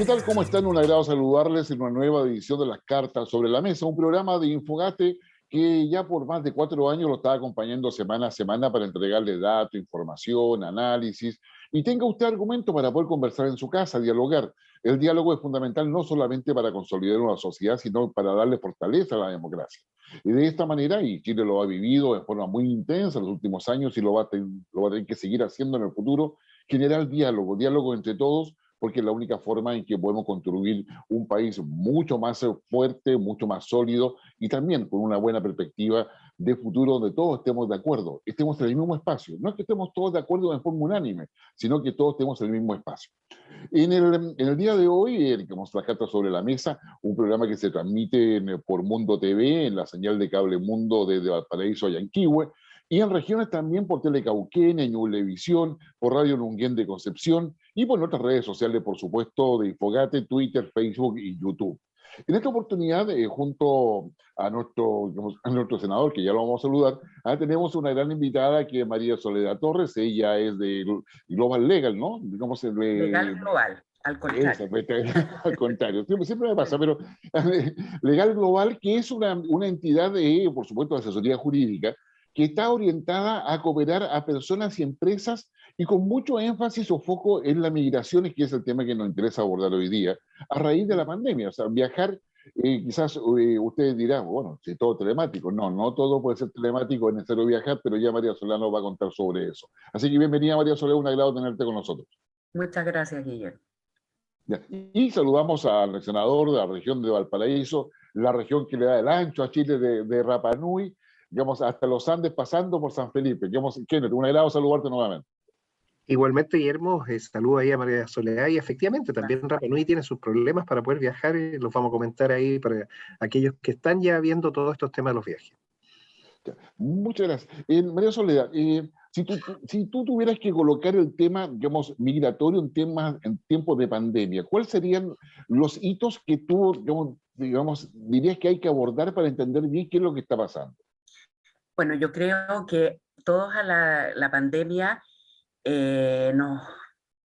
¿Qué tal? ¿Cómo están? Un agrado saludarles en una nueva edición de Las Cartas sobre la Mesa, un programa de Infogate que ya por más de 4 años lo está acompañando semana a semana para entregarle datos, información, análisis y tenga usted argumento para poder conversar en su casa, dialogar. El diálogo es fundamental no solamente para consolidar una sociedad, sino para darle fortaleza a la democracia. Y de esta manera, y Chile lo ha vivido de forma muy intensa en los últimos años y lo va a tener que seguir haciendo en el futuro, generar diálogo, diálogo entre todos, porque es la única forma en que podemos construir un país mucho más fuerte, mucho más sólido y también con una buena perspectiva de futuro donde todos estemos de acuerdo, estemos en el mismo espacio. No es que estemos todos de acuerdo de forma unánime, sino que todos estemos en el mismo espacio. En el día de hoy, Las Cartas sobre la Mesa, un programa que se transmite por Mundo TV, en la señal de cable Mundo desde Valparaíso a Yanquihue, y en regiones también por Telecauquenes, Ñublevisión, por Radio Nunguén de Concepción y por nuestras redes sociales, por supuesto, de Infogate, Twitter, Facebook y YouTube. En esta oportunidad, junto a nuestro senador, que ya lo vamos a saludar, tenemos una gran invitada que es María Soledad Torres. Ella es de Global Legal, ¿no? Digamos, Legal Global, al contrario. al contrario, siempre me pasa, pero Legal Global, que es una entidad de, por supuesto, de asesoría jurídica, que está orientada a cooperar a personas y empresas y con mucho énfasis o foco en las migraciones, que es el tema que nos interesa abordar hoy día, a raíz de la pandemia. O sea, viajar, quizás ustedes dirán, bueno, si todo telemático. No, no todo puede ser telemático, es necesario viajar, pero ya María Solano va a contar sobre eso. Así que bienvenida, María Soledad, un agrado tenerte con nosotros. Muchas gracias, Guillermo. Ya. Y saludamos al senador de la región de Valparaíso, la región que le da el ancho a Chile de Rapa Nui, digamos, hasta los Andes, pasando por San Felipe. Digamos, Kenneth, un agrado saludarte nuevamente. Igualmente, Guillermo, saludo ahí a María Soledad y efectivamente también Rapa Nui tiene sus problemas para poder viajar y los vamos a comentar ahí para aquellos que están ya viendo todos estos temas de los viajes. Ya. Muchas gracias. María Soledad, si tú tuvieras que colocar el tema, digamos, migratorio en tiempos de pandemia, ¿cuáles serían los hitos que tú, digamos, dirías que hay que abordar para entender bien qué es lo que está pasando? Bueno, yo creo que todos a la pandemia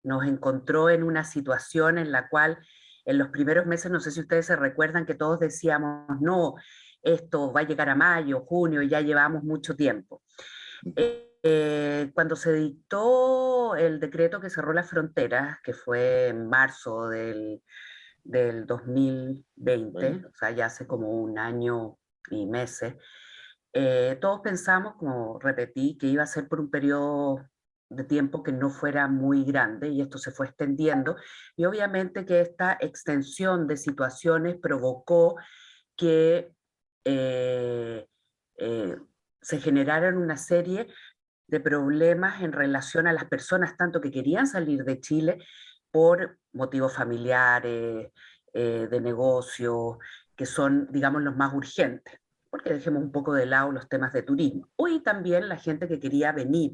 nos encontró en una situación en la cual en los primeros meses, no sé si ustedes se recuerdan que todos decíamos, no, esto va a llegar a mayo, junio, y ya llevamos mucho tiempo. Cuando se dictó el decreto que cerró las fronteras, que fue en marzo del 2020, o sea, ya hace como un año y meses, todos pensamos, como repetí, que iba a ser por un periodo de tiempo que no fuera muy grande y esto se fue extendiendo y obviamente que esta extensión de situaciones provocó que eh, eh, se generaran una serie de problemas en relación a las personas tanto que querían salir de Chile por motivos familiares, de negocio, que son, digamos, los más urgentes, porque dejemos un poco de lado los temas de turismo. Hoy también la gente que quería venir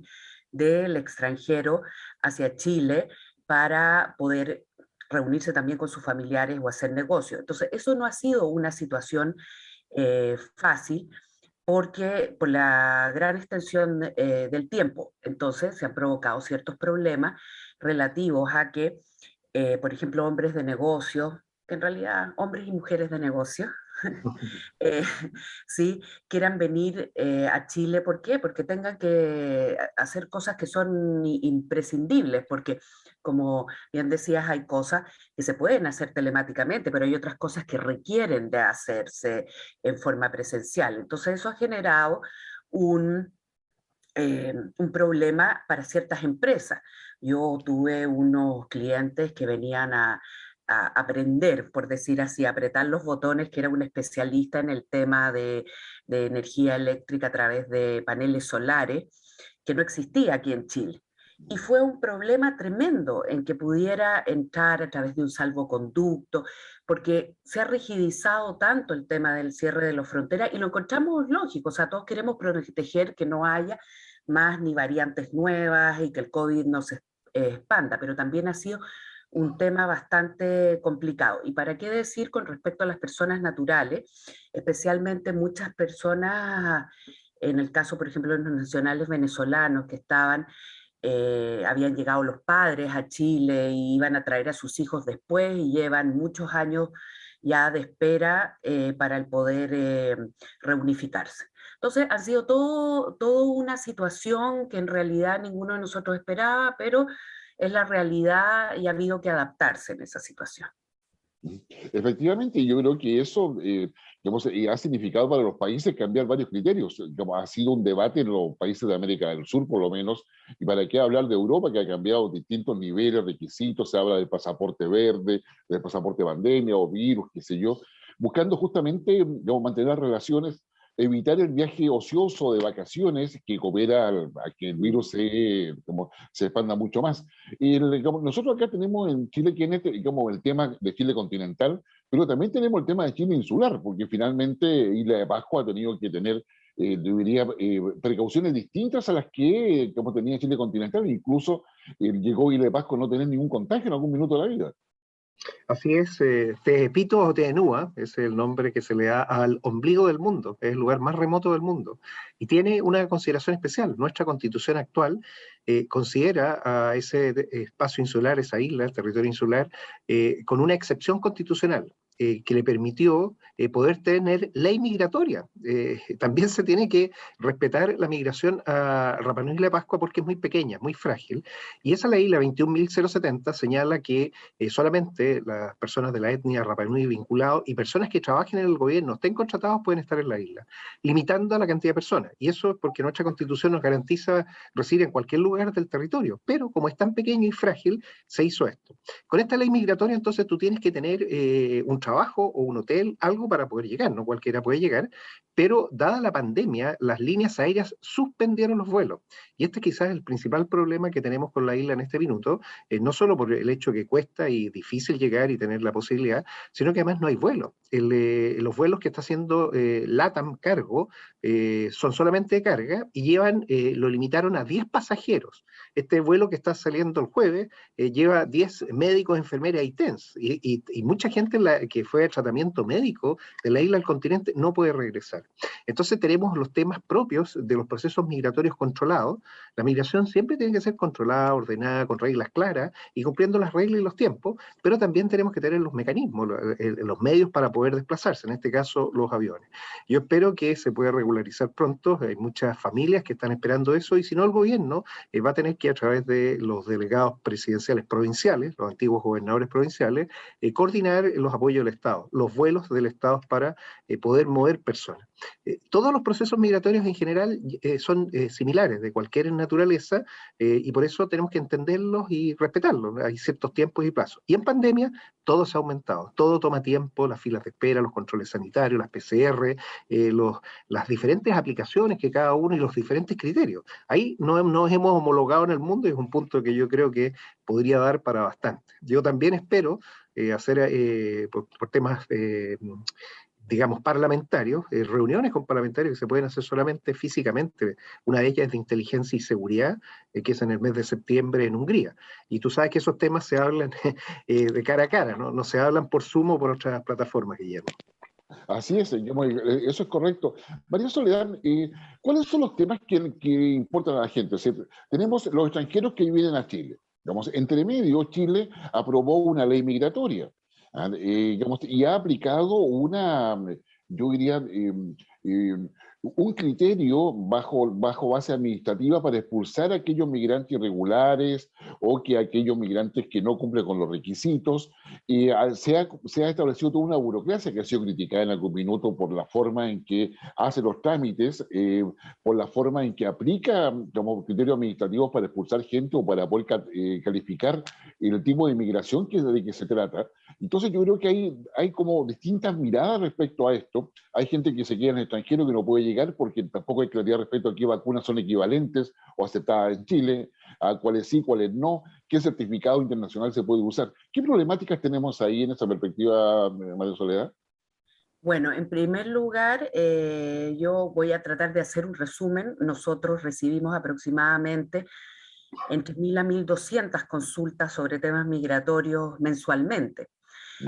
del extranjero hacia Chile para poder reunirse también con sus familiares o hacer negocio. Entonces, eso no ha sido una situación fácil, porque por la gran extensión del tiempo, entonces se han provocado ciertos problemas relativos a que, por ejemplo, hombres de negocio, que en realidad hombres y mujeres de negocio, eh, sí, quieran venir a Chile. ¿Por qué? Porque tengan que hacer cosas que son imprescindibles, porque como bien decías, hay cosas que se pueden hacer telemáticamente, pero hay otras cosas que requieren de hacerse en forma presencial. Entonces eso ha generado un problema para ciertas empresas. Yo tuve unos clientes que venían a aprender, por decir así, a apretar los botones, que era un especialista en el tema de energía eléctrica a través de paneles solares, que no existía aquí en Chile. Y fue un problema tremendo en que pudiera entrar a través de un salvoconducto, porque se ha rigidizado tanto el tema del cierre de las fronteras y lo encontramos lógico. O sea, todos queremos proteger que no haya más ni variantes nuevas y que el COVID no se expanda, pero también ha sido un tema bastante complicado. ¿Y para qué decir con respecto a las personas naturales? Especialmente muchas personas, en el caso, por ejemplo, de los nacionales venezolanos que estaban habían llegado los padres a Chile y iban a traer a sus hijos después y llevan muchos años ya de espera para el poder reunificarse. Entonces, ha sido todo una situación que en realidad ninguno de nosotros esperaba, pero es la realidad y ha habido que adaptarse en esa situación. Efectivamente, yo creo que eso digamos, ha significado para los países cambiar varios criterios. Digamos, ha sido un debate en los países de América del Sur, por lo menos, y para qué hablar de Europa, que ha cambiado distintos niveles, requisitos, se habla del pasaporte verde, del pasaporte pandemia o virus, qué sé yo, buscando justamente digamos, mantener relaciones, evitar el viaje ocioso de vacaciones que coopera a que el virus se expanda mucho más. Y digamos, nosotros acá tenemos en Chile, que digamos, el tema de Chile continental, pero también tenemos el tema de Chile insular, porque finalmente Isla de Pascua ha tenido que tener, debería, precauciones distintas a las que como tenía Chile continental, incluso llegó Isla de Pascua a no tener ningún contagio en algún minuto de la vida. Así es, Teepito o Teenúa es el nombre que se le da al ombligo del mundo, es el lugar más remoto del mundo. Y tiene una consideración especial. Nuestra constitución actual considera a ese espacio insular, esa isla, el territorio insular, con una excepción constitucional. Que le permitió poder tener ley migratoria. También se tiene que respetar la migración a Rapa Nui y Isla de Pascua porque es muy pequeña, muy frágil. Y esa ley, la 21.070, señala que solamente las personas de la etnia Rapa Nui vinculados y personas que trabajen en el gobierno, estén contratados, pueden estar en la isla, limitando a la cantidad de personas. Y eso es porque nuestra constitución nos garantiza residir en cualquier lugar del territorio. Pero como es tan pequeño y frágil, se hizo esto. Con esta ley migratoria, entonces, tú tienes que tener un trabajo o un hotel, algo para poder llegar, no cualquiera puede llegar, pero dada la pandemia, las líneas aéreas suspendieron los vuelos. Y este quizás es el principal problema que tenemos con la isla en este minuto, no solo por el hecho que cuesta y difícil llegar y tener la posibilidad, sino que además no hay vuelos. Los vuelos que está haciendo LATAM cargo son solamente de carga y lo limitaron a 10 pasajeros. Este vuelo que está saliendo el jueves lleva 10 médicos, enfermeras y TENS, y mucha gente que fue a tratamiento médico de la isla al continente no puede regresar. Entonces tenemos los temas propios de los procesos migratorios controlados. La migración siempre tiene que ser controlada, ordenada, con reglas claras y cumpliendo las reglas y los tiempos, pero también tenemos que tener los mecanismos, los medios para poder desplazarse, en este caso los aviones. Yo espero que se pueda regularizar pronto, hay muchas familias que están esperando eso, y si no el gobierno va a tener que a través de los delegados presidenciales provinciales, los antiguos gobernadores provinciales, coordinar los apoyos del Estado, los vuelos del Estado para poder mover personas. Todos los procesos migratorios en general son similares, de cualquier naturaleza, y por eso tenemos que entenderlos y respetarlos. Hay ciertos tiempos y plazos. Y en pandemia todo se ha aumentado, todo toma tiempo, las filas de espera, los controles sanitarios, las PCR, las diferentes aplicaciones que cada uno y los diferentes criterios. Ahí nos hemos homologado en el mundo y es un punto que yo creo que podría dar para bastante. Yo también espero hacer por temas digamos, parlamentarios, reuniones con parlamentarios que se pueden hacer solamente físicamente. Una de ellas es de inteligencia y seguridad, que es en el mes de septiembre en Hungría. Y tú sabes que esos temas se hablan de cara a cara, ¿no? No se hablan por Zoom o por otras plataformas, Guillermo. Así es, eso es correcto. María Soledad, ¿cuáles son los temas que importan a la gente? O sea, tenemos los extranjeros que vienen a Chile. Digamos, entre medio, Chile aprobó una ley migratoria. Digamos, y ha aplicado yo diría, un criterio bajo base administrativa para expulsar a aquellos migrantes irregulares o que aquellos migrantes que no cumplen con los requisitos. Se ha establecido toda una burocracia que ha sido criticada en algún minuto por la forma en que hace los trámites, por la forma en que aplica como criterios administrativos para expulsar gente o para poder calificar el tipo de inmigración de que se trata. Entonces yo creo que hay como distintas miradas respecto a esto. Hay gente que se queda en el extranjero que no puede llegar porque tampoco hay claridad respecto a qué vacunas son equivalentes o aceptadas en Chile, a cuáles sí, cuáles no, qué certificado internacional se puede usar. ¿Qué problemáticas tenemos ahí en esa perspectiva, María Soledad? Bueno, en primer lugar, yo voy a tratar de hacer un resumen. Nosotros recibimos aproximadamente entre 1.000 a 1.200 consultas sobre temas migratorios mensualmente.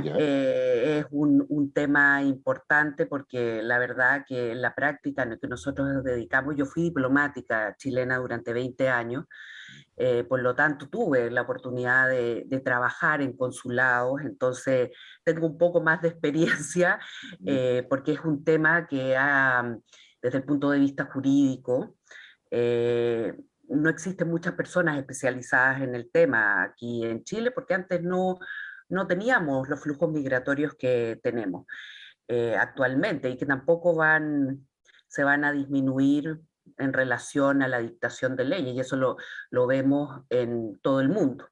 Ya. Es un tema importante porque la verdad que en la práctica en la que nosotros nos dedicamos, yo fui diplomática chilena durante 20 años, por lo tanto tuve la oportunidad de trabajar en consulados, entonces tengo un poco más de experiencia porque es un tema que desde el punto de vista jurídico, eh, no existen muchas personas especializadas en el tema aquí en Chile, porque antes no teníamos los flujos migratorios que tenemos actualmente y que tampoco se van a disminuir en relación a la dictación de leyes, y eso lo vemos en todo el mundo.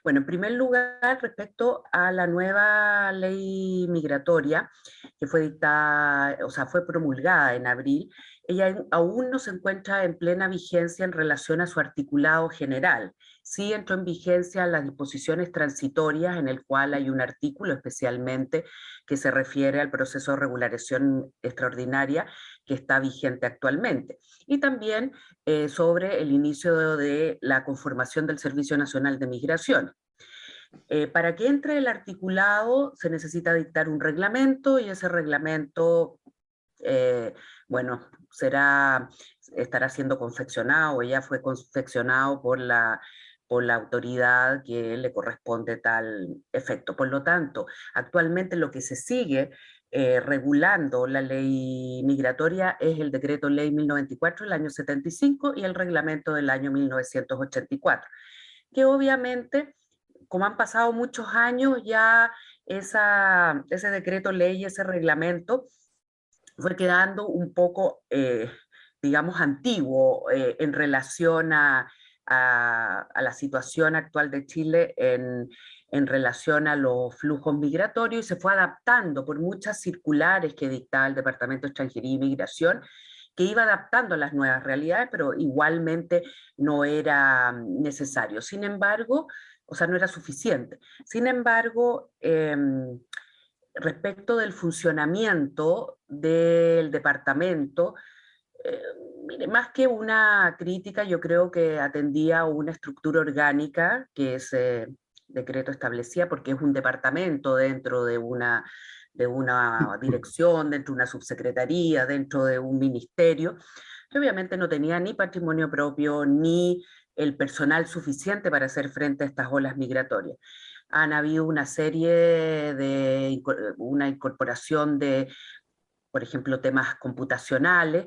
Bueno, en primer lugar, respecto a la nueva ley migratoria que fue dictada, o sea, fue promulgada en abril, ella aún no se encuentra en plena vigencia en relación a su articulado general. Sí entró en vigencia las disposiciones transitorias, en el cual hay un artículo especialmente que se refiere al proceso de regularización extraordinaria que está vigente actualmente. Y también sobre el inicio de la conformación del Servicio Nacional de Migración. Para que entre el articulado se necesita dictar un reglamento y ese reglamento, bueno, estará siendo confeccionado o ya fue confeccionado por la autoridad que le corresponde tal efecto. Por lo tanto, actualmente lo que se sigue regulando la ley migratoria es el decreto ley 1094 del año 75 y el reglamento del año 1984, que obviamente, como han pasado muchos años, ya ese decreto ley, ese reglamento, fue quedando un poco, digamos, antiguo en relación a la situación actual de Chile en relación a los flujos migratorios, y se fue adaptando por muchas circulares que dictaba el Departamento de Extranjería y Migración, que iba adaptando a las nuevas realidades, pero igualmente no era necesario. Sin embargo, o sea, no era suficiente. Sin embargo, respecto del funcionamiento del departamento, eh, mire, más que una crítica, yo creo que atendía a una estructura orgánica que ese decreto establecía, porque es un departamento dentro de una dirección, dentro de una subsecretaría, dentro de un ministerio, que obviamente no tenía ni patrimonio propio, ni el personal suficiente para hacer frente a estas olas migratorias. Han habido una serie una incorporación de, por ejemplo, temas computacionales,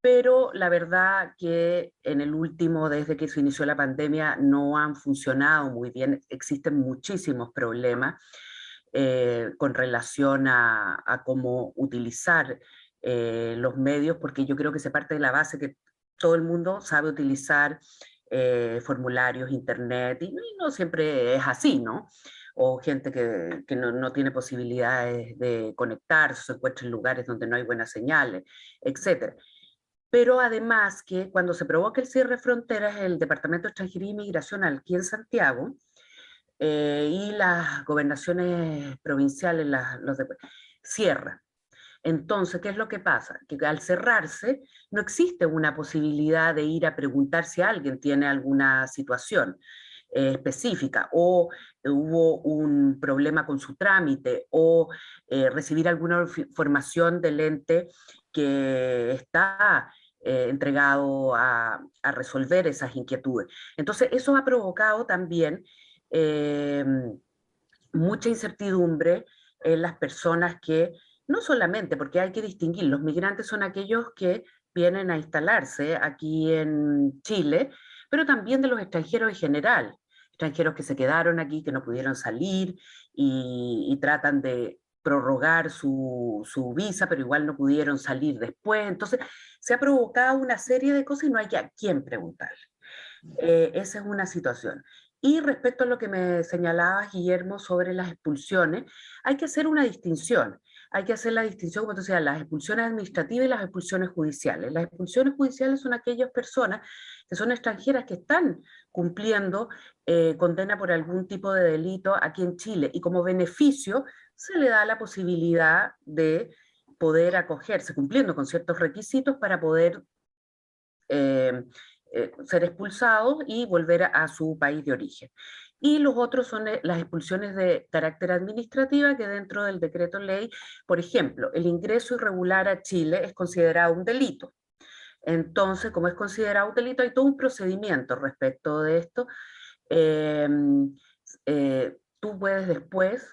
pero la verdad que en el último, desde que se inició la pandemia, no han funcionado muy bien. Existen muchísimos problemas con relación a cómo utilizar los medios, porque yo creo que se parte de la base que todo el mundo sabe utilizar formularios, internet, y no siempre es así, ¿no? O gente que no tiene posibilidades de conectarse, se encuentra en lugares donde no hay buenas señales, etc. Pero además que cuando se provoca el cierre de fronteras, el Departamento de Extranjería y Migración aquí en Santiago y las gobernaciones provinciales, cierran. Entonces, ¿qué es lo que pasa? Que al cerrarse no existe una posibilidad de ir a preguntar si alguien tiene alguna situación específica o hubo un problema con su trámite o recibir alguna información del ente que está entregado a resolver esas inquietudes. Entonces, eso ha provocado también eh, mucha incertidumbre en las personas que, no solamente, porque hay que distinguir, los migrantes son aquellos que vienen a instalarse aquí en Chile, pero también de los extranjeros en general, extranjeros que se quedaron aquí, que no pudieron salir y tratan de prorrogar su visa, pero igual no pudieron salir después. Entonces, se ha provocado una serie de cosas y no hay a quién preguntar. Esa es una situación. Y respecto a lo que me señalabas, Guillermo, sobre las expulsiones, hay que hacer una distinción. Hay que hacer la distinción, como tú decías, las expulsiones administrativas y las expulsiones judiciales. Las expulsiones judiciales son aquellas personas que son extranjeras que están cumpliendo condena por algún tipo de delito aquí en Chile y como beneficio se le da la posibilidad de poder acogerse, cumpliendo con ciertos requisitos para poder ser expulsados y volver a su país de origen. y los otros son las expulsiones de carácter administrativa, que dentro del decreto ley, por ejemplo, el ingreso irregular a Chile es considerado un delito. Entonces, como es considerado un delito, hay todo un procedimiento respecto de esto. Eh, Tú puedes después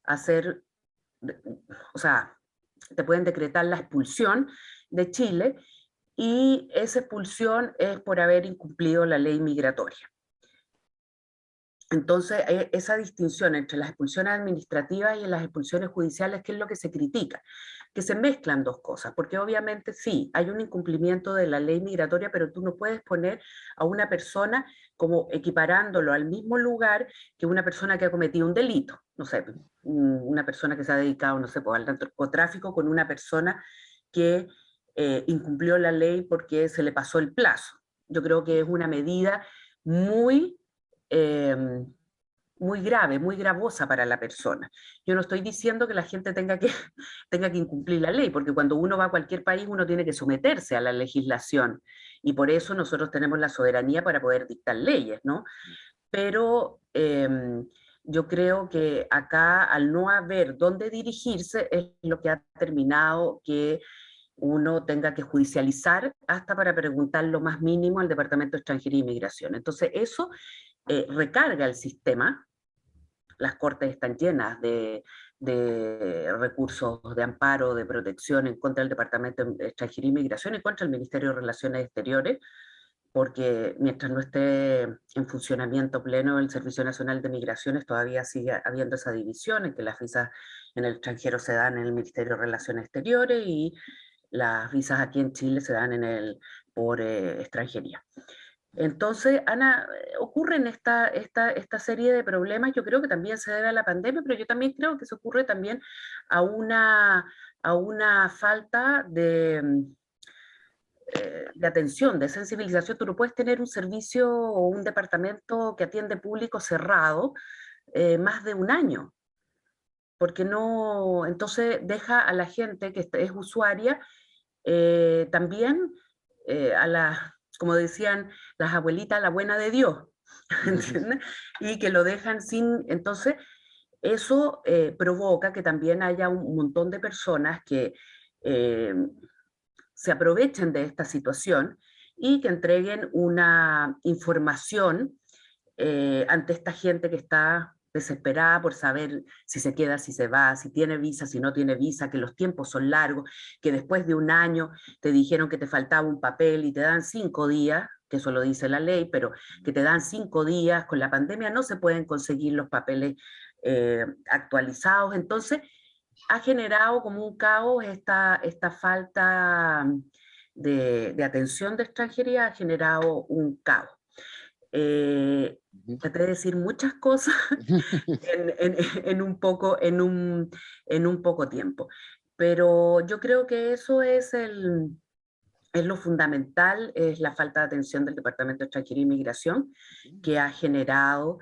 hacer, o sea, te pueden decretar la expulsión de Chile, y esa expulsión es por haber incumplido la ley migratoria. Entonces, esa distinción entre las expulsiones administrativas y las expulsiones judiciales, ¿qué es lo que se critica? Que se mezclan dos cosas, porque obviamente sí, hay un incumplimiento de la ley migratoria, pero tú no puedes poner a una persona como equiparándolo al mismo lugar que una persona que ha cometido un delito. No sé, una persona que se ha dedicado, no sé, pues, al narcotráfico con una persona que incumplió la ley porque se le pasó el plazo. Yo creo que es una medida muy eh, muy grave, muy gravosa para la persona. Yo no estoy diciendo que la gente tenga que incumplir la ley, porque cuando uno va a cualquier país uno tiene que someterse a la legislación, y por eso nosotros tenemos la soberanía para poder dictar leyes, ¿no? Pero yo creo que acá, al no haber dónde dirigirse, es lo que ha terminado que uno tenga que judicializar hasta para preguntar lo más mínimo al Departamento de Extranjería e Inmigración. Entonces eso recarga el sistema. Las cortes están llenas de recursos de amparo, de protección en contra del Departamento de Extranjería e Inmigración y contra el Ministerio de Relaciones Exteriores, porque mientras no esté en funcionamiento pleno el Servicio Nacional de Migraciones, todavía sigue habiendo esa división en que las visas en el extranjero se dan en el Ministerio de Relaciones Exteriores y las visas aquí en Chile se dan por extranjería. Entonces, Ana, ocurren esta serie de problemas. Yo creo que también se debe a la pandemia, pero yo también creo que se ocurre también a una falta de atención, de sensibilización. Tú no puedes tener un servicio o un departamento que atiende público cerrado más de un año, porque no, entonces deja a la gente que es usuaria también a las, como decían las abuelitas, la buena de Dios, ¿entiendes? Y que lo dejan sin, entonces eso provoca que también haya un montón de personas que eh, se aprovechen de esta situación y que entreguen una información ante esta gente que está desesperada por saber si se queda, si se va, si tiene visa, si no tiene visa, que los tiempos son largos, que después de un año te dijeron que te faltaba un papel y te dan 5 días, que eso lo dice la ley, pero que te dan 5 días, con la pandemia no se pueden conseguir los papeles actualizados, entonces ha generado como un caos esta falta de atención de extranjería, ha generado un caos. Traté de decir muchas cosas en un poco tiempo, pero yo creo que eso es lo fundamental, es la falta de atención del Departamento de Extranjería e Inmigración, que ha generado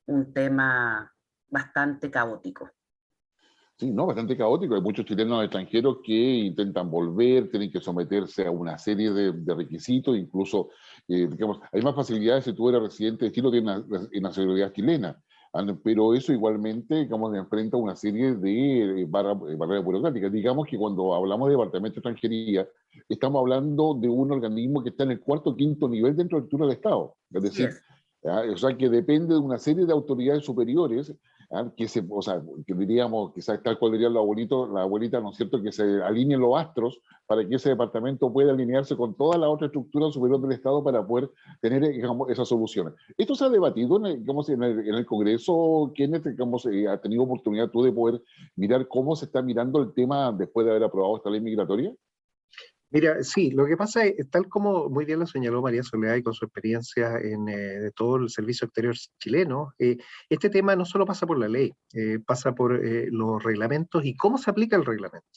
un tema bastante caótico. Sí, no, bastante caótico. Hay muchos chilenos extranjeros que intentan volver, tienen que someterse a una serie de requisitos, incluso, digamos, hay más facilidades si tú eres residente de Chile o tienes nacionalidad chilena, pero eso igualmente, digamos, enfrenta una serie de barreras burocráticas. Digamos que cuando hablamos de Departamento de Extranjería, estamos hablando de un organismo que está en el cuarto o quinto nivel dentro de la estructura del Estado. Es decir, Yes. o sea, que depende de una serie de autoridades superiores, o sea, que diríamos, quizás tal cual dirían los abuelitos, la abuelita, ¿no es cierto?, que se alineen los astros para que ese departamento pueda alinearse con toda la otra estructura superior del Estado para poder tener, digamos, esas soluciones. Esto se ha debatido digamos, en el Congreso. Kenneth, digamos, ha tenido oportunidad tú de poder mirar cómo se está mirando el tema después de haber aprobado esta ley migratoria. Mira, sí, lo que pasa es, tal como muy bien lo señaló María Soledad y con su experiencia de todo el servicio exterior chileno, este tema no solo pasa por la ley, pasa por los reglamentos y cómo se aplica el reglamento.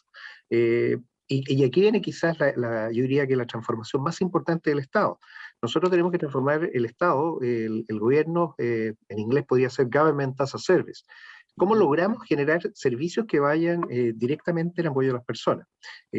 Y aquí viene quizás yo diría que la transformación más importante del Estado. Nosotros tenemos que transformar el Estado, el gobierno, en inglés podría ser Government as a Service. ¿Cómo logramos generar servicios que vayan directamente en apoyo de las personas?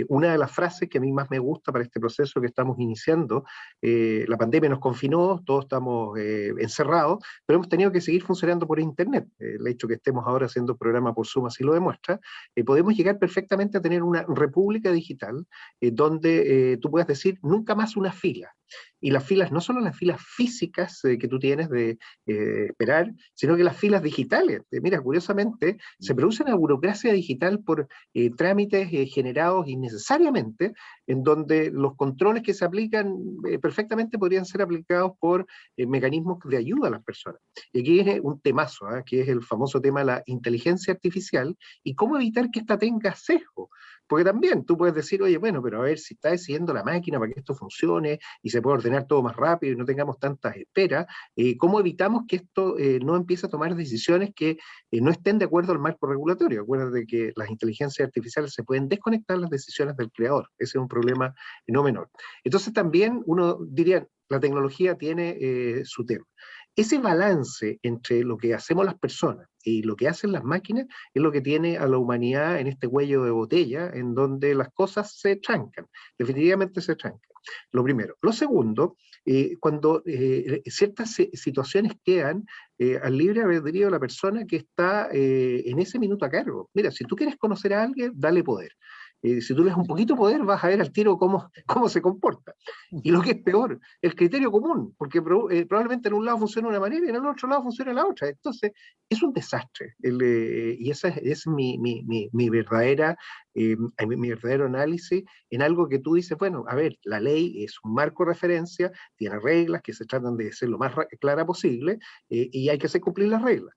Una de las frases que a mí más me gusta para este proceso que estamos iniciando, la pandemia nos confinó, todos estamos encerrados, pero hemos tenido que seguir funcionando por Internet. El hecho que estemos ahora haciendo programa por Zoom así lo demuestra. Podemos llegar perfectamente a tener una república digital donde tú puedas decir nunca más una fila. Y las filas, no solo las filas físicas que tú tienes de esperar, sino que las filas digitales. Mira, curiosamente, se produce una burocracia digital por trámites generados innecesariamente, en donde los controles que se aplican perfectamente podrían ser aplicados por mecanismos de ayuda a las personas. Y aquí es un temazo, que es el famoso tema de la inteligencia artificial y cómo evitar que esta tenga sesgo. Porque también tú puedes decir, oye, bueno, pero a ver si está decidiendo la máquina para que esto funcione y se pueda ordenar todo más rápido y no tengamos tantas esperas, ¿cómo evitamos que esto no empiece a tomar decisiones que no estén de acuerdo al marco regulatorio? Acuérdate que las inteligencias artificiales se pueden desconectar las decisiones del creador. Ese es un problema no menor. Entonces también uno diría, la tecnología tiene su tema. Ese balance entre lo que hacemos las personas y lo que hacen las máquinas es lo que tiene a la humanidad en este cuello de botella, en donde las cosas se trancan, definitivamente se trancan. Lo primero. Lo segundo, cuando ciertas situaciones quedan al libre albedrío de la persona que está en ese minuto a cargo. Mira, si tú quieres conocer a alguien, dale poder. Si tú le das un poquito de poder, vas a ver al tiro cómo se comporta. Y lo que es peor, el criterio común, porque probablemente en un lado funciona de una manera y en el otro lado funciona la otra. Entonces, es un desastre. Y esa es mi verdadero análisis en algo que tú dices, bueno, a ver, la ley es un marco de referencia, tiene reglas que se tratan de ser lo más clara posible y hay que hacer cumplir las reglas.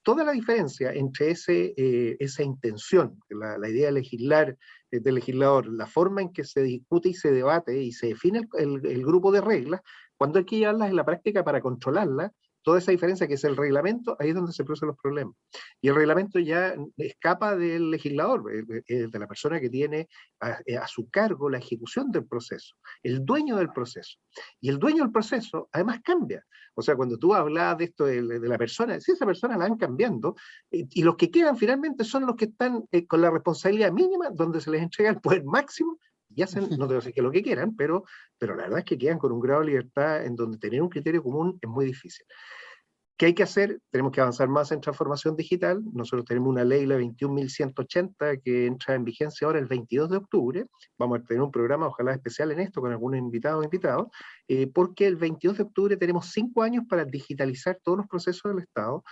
Toda la diferencia entre esa intención, la idea de legislar, del legislador, la forma en que se discute y se debate y se define el grupo de reglas, cuando hay que llevarlas en la práctica para controlarlas, toda esa diferencia que es el reglamento, ahí es donde se producen los problemas. Y el reglamento ya escapa del legislador, de la persona que tiene a su cargo la ejecución del proceso, el dueño del proceso. Y el dueño del proceso además cambia. O sea, cuando tú hablabas de esto de la persona, si esa persona la van cambiando, y los que quedan finalmente son los que están con la responsabilidad mínima, donde se les entrega el poder máximo, y hacen, no te voy a decir que lo que quieran, pero la verdad es que quedan con un grado de libertad en donde tener un criterio común es muy difícil. ¿Qué hay que hacer? Tenemos que avanzar más en transformación digital. Nosotros tenemos una ley, la 21.180, que entra en vigencia ahora el 22 de octubre. Vamos a tener un programa, ojalá especial en esto, con algunos invitados porque el 22 de octubre tenemos 5 años para digitalizar todos los procesos del Estado,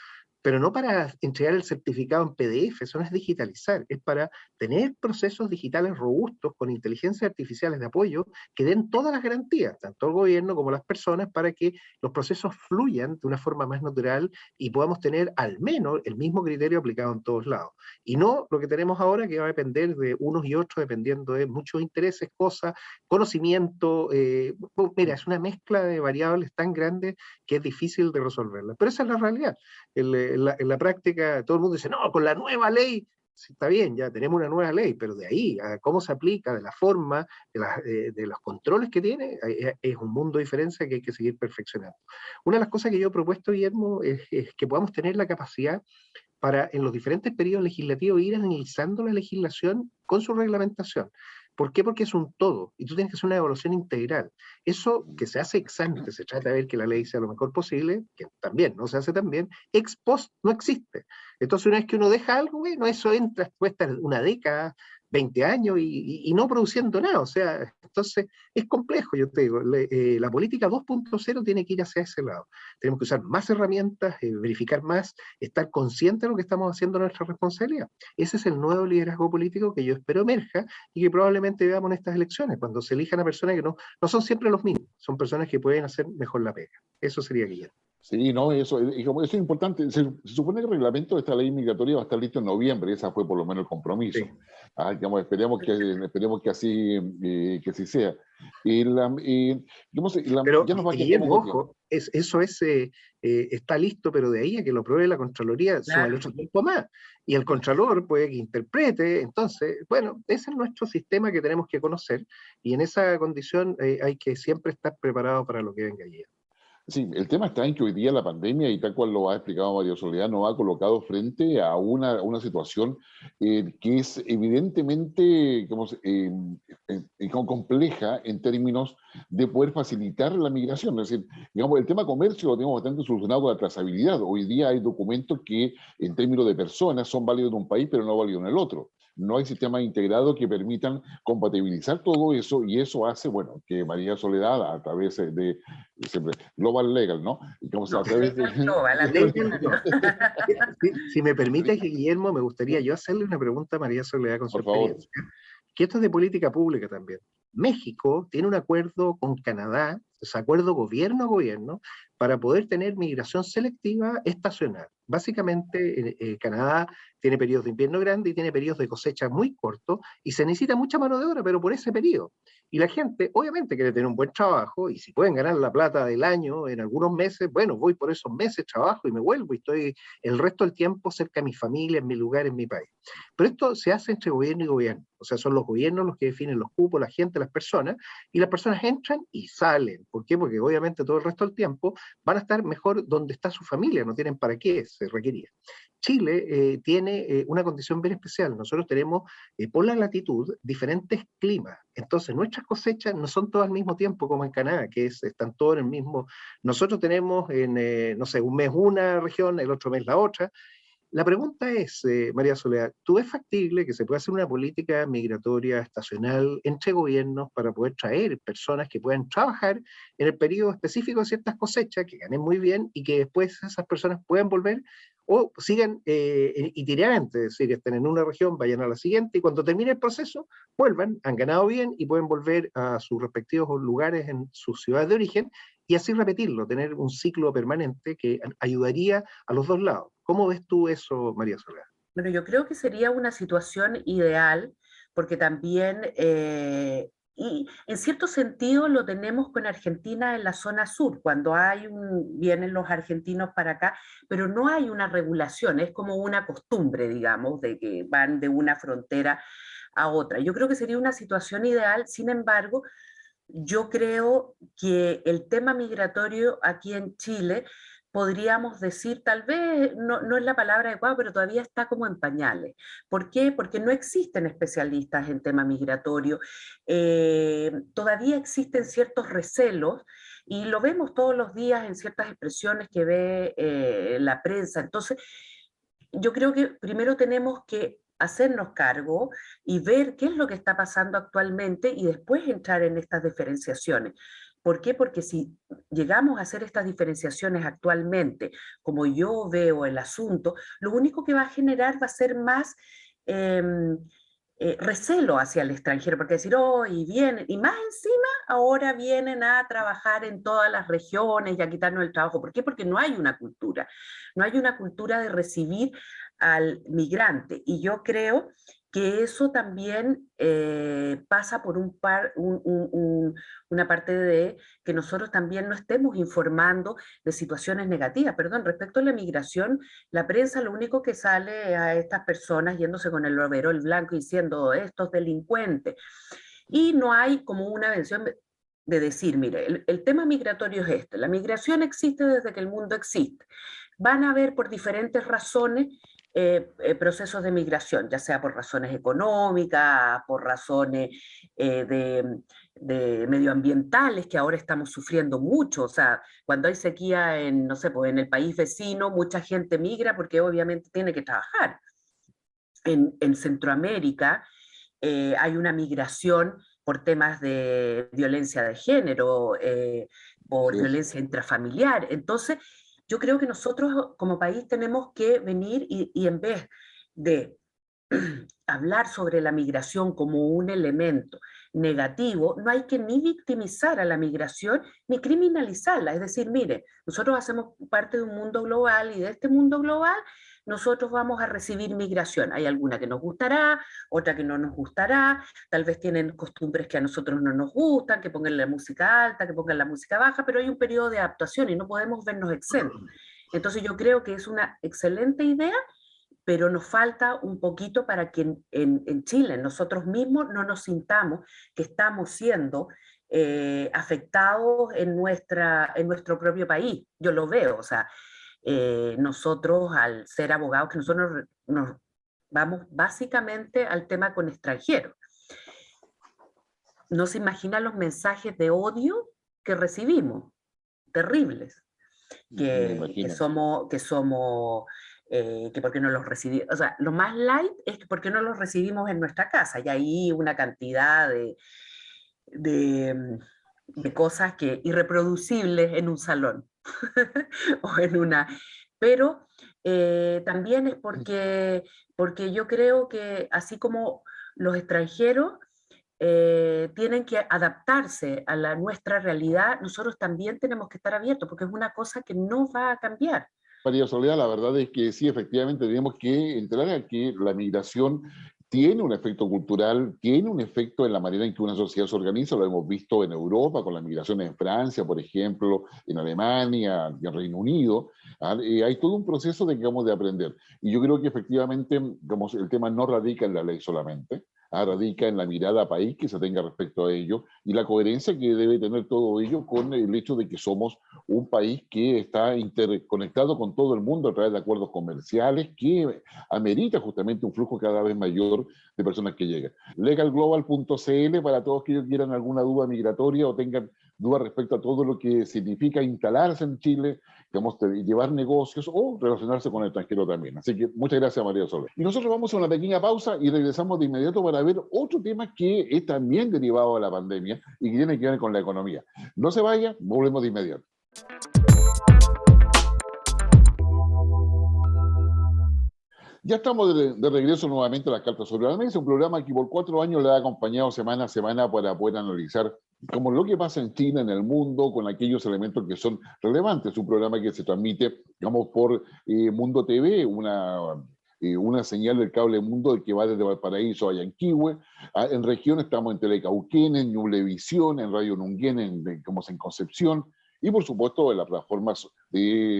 pero no para entregar el certificado en PDF, eso no es digitalizar, es para tener procesos digitales robustos con inteligencias artificiales de apoyo que den todas las garantías, tanto el gobierno como las personas, para que los procesos fluyan de una forma más natural y podamos tener al menos el mismo criterio aplicado en todos lados. Y no lo que tenemos ahora, que va a depender de unos y otros, dependiendo de muchos intereses, cosas, conocimiento. Mira, es una mezcla de variables tan grandes que es difícil de resolverla. Pero esa es la realidad. En la práctica todo el mundo dice, no, con la nueva ley, sí, está bien, ya tenemos una nueva ley, pero de ahí a cómo se aplica, de la forma, de los controles que tiene, es un mundo de diferencia que hay que seguir perfeccionando. Una de las cosas que yo he propuesto, Guillermo, es que podamos tener la capacidad para en los diferentes periodos legislativos ir analizando la legislación con su reglamentación. ¿Por qué? Porque es un todo, y tú tienes que hacer una evaluación integral. Eso que se hace ex ante, se trata de ver que la ley sea lo mejor posible, que también no se hace tan bien, ex post no existe. Entonces una vez que uno deja algo, bueno, eso entra, cuesta una década, 20 años y no produciendo nada. O sea, entonces es complejo, yo te digo, la política 2.0 tiene que ir hacia ese lado. Tenemos que usar más herramientas, verificar más, estar conscientes de lo que estamos haciendo en nuestra responsabilidad. Ese es el nuevo liderazgo político que yo espero emerja y que probablemente veamos en estas elecciones, cuando se elijan a personas que no son siempre los mismos, son personas que pueden hacer mejor la pega. Eso sería, Guillermo. Sí, no, eso es importante. Se supone que el reglamento de esta ley migratoria va a estar listo en noviembre, esa fue por lo menos el compromiso. Sí. Digamos, esperemos que así sea. Pero, ya nos va a quedar ojo, eso está listo, pero de ahí a que lo apruebe la Contraloría, suma el otro tiempo más. Y el Contralor puede que interprete. Entonces, bueno, ese es nuestro sistema que tenemos que conocer, y en esa condición hay que siempre estar preparado para lo que venga allí. Sí, el tema está en que hoy día la pandemia, y tal cual lo ha explicado María Soledad, nos ha colocado frente a una situación que es evidentemente como compleja en términos de poder facilitar la migración. Es decir, digamos, el tema comercio lo tenemos bastante solucionado con la trazabilidad. Hoy día hay documentos que en términos de personas son válidos en un país, pero no válidos en el otro. No hay sistemas integrados que permitan compatibilizar todo eso, y eso hace, bueno, que María Soledad, a través de siempre, Global Legal, ¿no? Y como No, a través de... legal global, Legal, no. atención. Si me permite, Guillermo, me gustaría yo hacerle una pregunta a María Soledad con su Por favor. experiencia, que esto es de política pública también. México tiene un acuerdo con Canadá, es acuerdo gobierno a gobierno, para poder tener migración selectiva estacional. Básicamente, Canadá tiene periodos de invierno grande y tiene periodos de cosecha muy cortos, y se necesita mucha mano de obra, pero por ese periodo. Y la gente, obviamente, quiere tener un buen trabajo, y si pueden ganar la plata del año en algunos meses, bueno, voy por esos meses, trabajo y me vuelvo, y estoy el resto del tiempo cerca de mi familia, en mi lugar, en mi país. Pero esto se hace entre gobierno y gobierno. O sea, son los gobiernos los que definen los cupos, la gente, las personas, y las personas entran y salen. ¿Por qué? Porque obviamente todo el resto del tiempo van a estar mejor donde está su familia, no tienen para qué se requería. Chile tiene una condición bien especial. Nosotros tenemos, por la latitud, diferentes climas. Entonces, nuestras cosechas no son todas al mismo tiempo como en Canadá, que están todos en el mismo. Nosotros tenemos, no sé, un mes una región, el otro mes la otra. La pregunta es, María Soledad, ¿tú ves factible que se pueda hacer una política migratoria estacional entre gobiernos para poder traer personas que puedan trabajar en el periodo específico de ciertas cosechas, que ganen muy bien y que después esas personas puedan volver o sigan itinerantes, es decir, estén en una región, vayan a la siguiente y cuando termine el proceso vuelvan, han ganado bien y pueden volver a sus respectivos lugares en sus ciudades de origen y así repetirlo, tener un ciclo permanente que ayudaría a los dos lados? ¿Cómo ves tú eso, María Soledad? Bueno, yo creo que sería una situación ideal, porque también, y en cierto sentido lo tenemos con Argentina en la zona sur, cuando vienen los argentinos para acá, pero no hay una regulación, es como una costumbre, digamos, de que van de una frontera a otra. Yo creo que sería una situación ideal, sin embargo, yo creo que el tema migratorio aquí en Chile, podríamos decir, tal vez no es la palabra adecuada, pero todavía está como en pañales. ¿Por qué? Porque no existen especialistas en tema migratorio, todavía existen ciertos recelos y lo vemos todos los días en ciertas expresiones que ve la prensa. Entonces, yo creo que primero tenemos que hacernos cargo y ver qué es lo que está pasando actualmente y después entrar en estas diferenciaciones. ¿Por qué? Porque si llegamos a hacer estas diferenciaciones actualmente, como yo veo el asunto, lo único que va a generar va a ser más eh, recelo hacia el extranjero, porque decir, oh, y vienen, y más encima ahora vienen a trabajar en todas las regiones y a quitarnos el trabajo. ¿Por qué? Porque no hay una cultura, no hay una cultura de recibir al migrante. Y yo creo que eso también pasa por una parte de que nosotros también no estemos informando de situaciones negativas. Perdón, respecto a la migración, la prensa lo único que sale a estas personas yéndose con el overol blanco diciendo estos delincuentes. Y no hay como una mención de decir, mire, el tema migratorio es este, la migración existe desde que el mundo existe. Van a haber por diferentes razones procesos de migración, ya sea por razones económicas, por razones de medioambientales, que ahora estamos sufriendo mucho. O sea, cuando hay sequía en, no sé, pues en el país vecino, mucha gente migra porque obviamente tiene que trabajar. En Centroamérica hay una migración por temas de violencia de género, por Así es. violencia intrafamiliar. Entonces, yo creo que nosotros como país tenemos que venir y en vez de hablar sobre la migración como un elemento negativo, no hay que ni victimizar a la migración ni criminalizarla. Es decir, mire, nosotros hacemos parte de un mundo global y de este mundo global nosotros vamos a recibir migración. Hay alguna que nos gustará, otra que no nos gustará, tal vez tienen costumbres que a nosotros no nos gustan, que pongan la música alta, que pongan la música baja, pero hay un periodo de adaptación y no podemos vernos exentos. Entonces yo creo que es una excelente idea, pero nos falta un poquito para que en Chile nosotros mismos no nos sintamos que estamos siendo afectados en nuestro propio país. Yo lo veo, o sea, nosotros al ser abogados, que nosotros nos vamos básicamente al tema con extranjeros. No se imaginan los mensajes de odio que recibimos, terribles, que por qué no los recibimos, o sea, lo más light es que por qué no los recibimos en nuestra casa, y ahí una cantidad de, de cosas irreproducibles en un salón, o en una, pero también es porque yo creo que así como los extranjeros tienen que adaptarse a nuestra realidad, nosotros también tenemos que estar abiertos, porque es una cosa que no va a cambiar. María Soledad, la verdad es que sí, efectivamente tenemos que entrar a que la migración tiene un efecto cultural, tiene un efecto en la manera en que una sociedad se organiza, lo hemos visto en Europa, con las migraciones en Francia, por ejemplo, en Alemania, y en Reino Unido. Hay todo un proceso de aprender. Y yo creo que efectivamente, digamos, el tema no radica en la ley solamente, radica en la mirada país que se tenga respecto a ello y la coherencia que debe tener todo ello con el hecho de que somos un país que está interconectado con todo el mundo a través de acuerdos comerciales que amerita justamente un flujo cada vez mayor de personas que llegan. Legalglobal.cl para todos aquellos que quieran alguna duda migratoria o tengan dudas respecto a todo lo que significa instalarse en Chile, digamos, llevar negocios o relacionarse con el extranjero también. Así que muchas gracias, María Soledad. Y nosotros vamos a una pequeña pausa y regresamos de inmediato para ver otro tema que es también derivado de la pandemia y que tiene que ver con la economía. No se vaya, volvemos de inmediato. Ya estamos de regreso nuevamente a las cartas sobre la mesa, un programa que por 4 años le ha acompañado semana a semana para poder analizar como lo que pasa en China, en el mundo, con aquellos elementos que son relevantes. Un programa que se transmite, digamos, por Mundo TV, una señal del cable Mundo que va desde Valparaíso a Yanquihue. En región estamos en Telecauquén, en Ñublevisión, en Radio Nunguén, en Concepción. Y por supuesto en las plataformas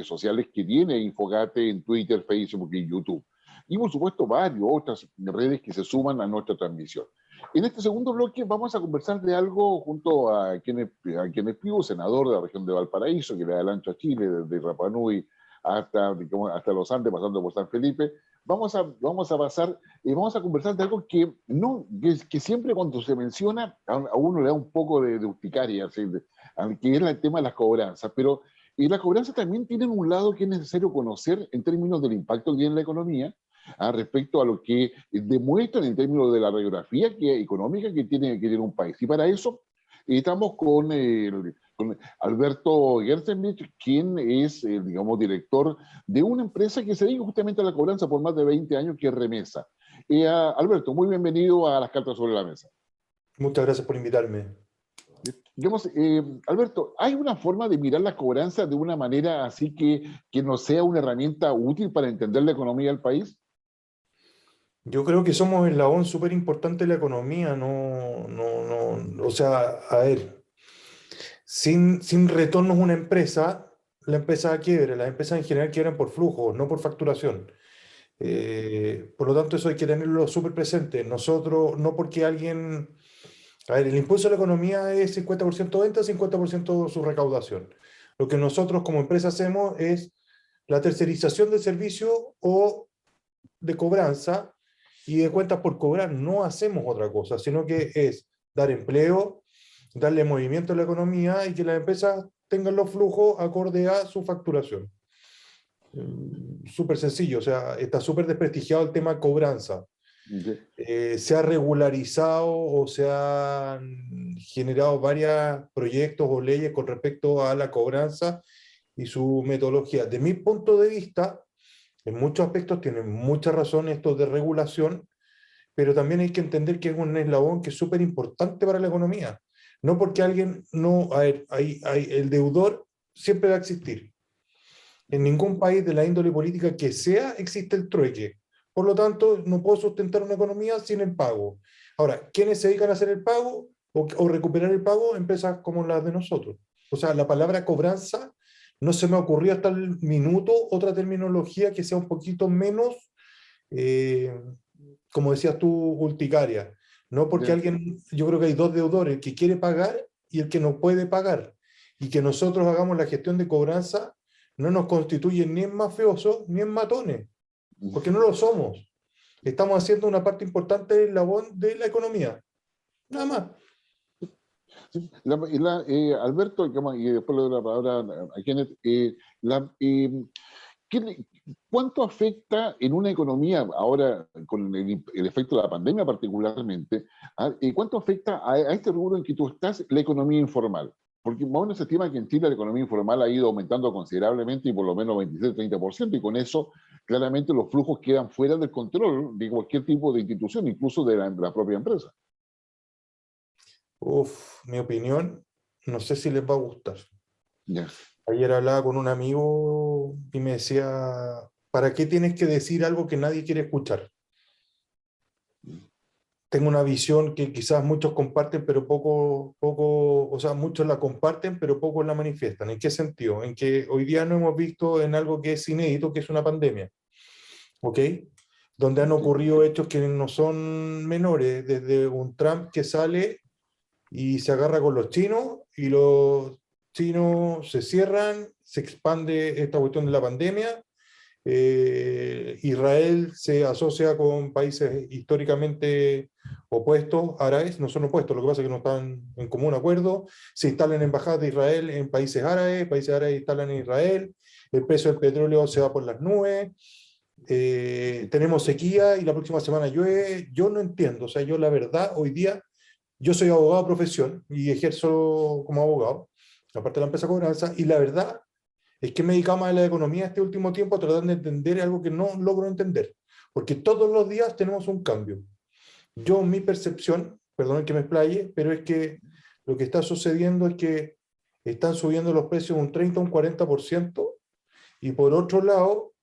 sociales que tiene Infogate en Twitter, Facebook y YouTube. Y por supuesto varias otras redes que se suman a nuestra transmisión. En este segundo bloque vamos a conversar de algo junto a quien es senador de la región de Valparaíso, que le da el ancho a Chile, desde Rapa Nui hasta los Andes, pasando por San Felipe. Vamos a conversar de algo que siempre cuando se menciona a uno le da un poco de urticaria, ¿sí? Que es el tema de las cobranzas, pero las cobranzas también tienen un lado que es necesario conocer en términos del impacto que tiene en la economía, respecto a lo que demuestran en términos de la radiografía económica que tiene un país. Y para eso estamos con Alberto Gerstenbach, quien es, digamos, director de una empresa que se dedica justamente a la cobranza por más de 20 años, que es Remesa. Alberto, muy bienvenido a las cartas sobre la mesa. Muchas gracias por invitarme. Digamos, Alberto, ¿hay una forma de mirar las cobranzas de una manera así que no sea una herramienta útil para entender la economía del país? Yo creo que somos el eslabón súper importante de la economía, o sea, a ver, sin retornos una empresa, la empresa quiebra, las empresas en general quiebran por flujo, no por facturación. Por lo tanto, eso hay que tenerlo súper presente. Nosotros, no porque alguien... A ver, el impulso de la economía es 50% venta, 50% su recaudación. Lo que nosotros como empresa hacemos es la tercerización del servicio o de cobranza y de cuentas por cobrar. No hacemos otra cosa, sino que es dar empleo, darle movimiento a la economía y que las empresas tengan los flujos acorde a su facturación. Súper sencillo, o sea, está súper desprestigiado el tema cobranza. Okay. Se ha regularizado o se han generado varios proyectos o leyes con respecto a la cobranza y su metodología. De mi punto de vista, en muchos aspectos tienen mucha razón esto de regulación, pero también hay que entender que es un eslabón que es súper importante para la economía. No porque alguien no... A ver, el deudor siempre va a existir. En ningún país de la índole política que sea existe el trueque. Por lo tanto, no puedo sustentar una economía sin el pago. Ahora, ¿quiénes se dedican a hacer el pago o recuperar el pago? Empresas como las de nosotros. O sea, la palabra cobranza no se me ocurrió hasta el minuto otra terminología que sea un poquito menos, como decías tú, urticaria. No porque alguien, yo creo que hay dos deudores, el que quiere pagar y el que no puede pagar. Y que nosotros hagamos la gestión de cobranza no nos constituye ni en mafiosos ni en matones, porque no lo somos. Estamos haciendo una parte importante del labor de la economía. Nada más. Alberto, y después le doy la palabra a Kenneth, ¿cuánto afecta en una economía, ahora con el efecto de la pandemia particularmente, cuánto afecta a este rubro en que tú estás, la economía informal? Porque más o menos se estima que en Chile la economía informal ha ido aumentando considerablemente y por lo menos 26-30%, y con eso claramente los flujos quedan fuera del control de cualquier tipo de institución, incluso de la propia empresa. Mi opinión, no sé si les va a gustar. Ya. Ayer hablaba con un amigo y me decía, ¿para qué tienes que decir algo que nadie quiere escuchar? Tengo una visión que quizás muchos comparten, pero o sea, muchos la comparten, pero pocos la manifiestan. ¿En qué sentido? En que hoy día no hemos visto en algo que es inédito, que es una pandemia, ¿ok? Donde han ocurrido hechos que no son menores, desde un Trump que sale y se agarra con los chinos, y los chinos se cierran, se expande esta cuestión de la pandemia. Israel se asocia con países históricamente opuestos, árabes, no son opuestos, lo que pasa es que no están en común acuerdo, se instalan embajadas de Israel en países árabes instalan en Israel, el precio del petróleo se va por las nubes, tenemos sequía y la próxima semana llueve. Yo no entiendo, o sea, yo la verdad, hoy día, yo soy abogado de profesión y ejerzo como abogado, aparte de la empresa Cobranza, y la verdad es que me dedicaba a la economía este último tiempo a tratar de entender algo que no logro entender, porque todos los días tenemos un cambio. Yo, mi percepción, perdón que me explaye, pero es que lo que está sucediendo es que están subiendo los precios un 30 o un 40%, y por otro lado,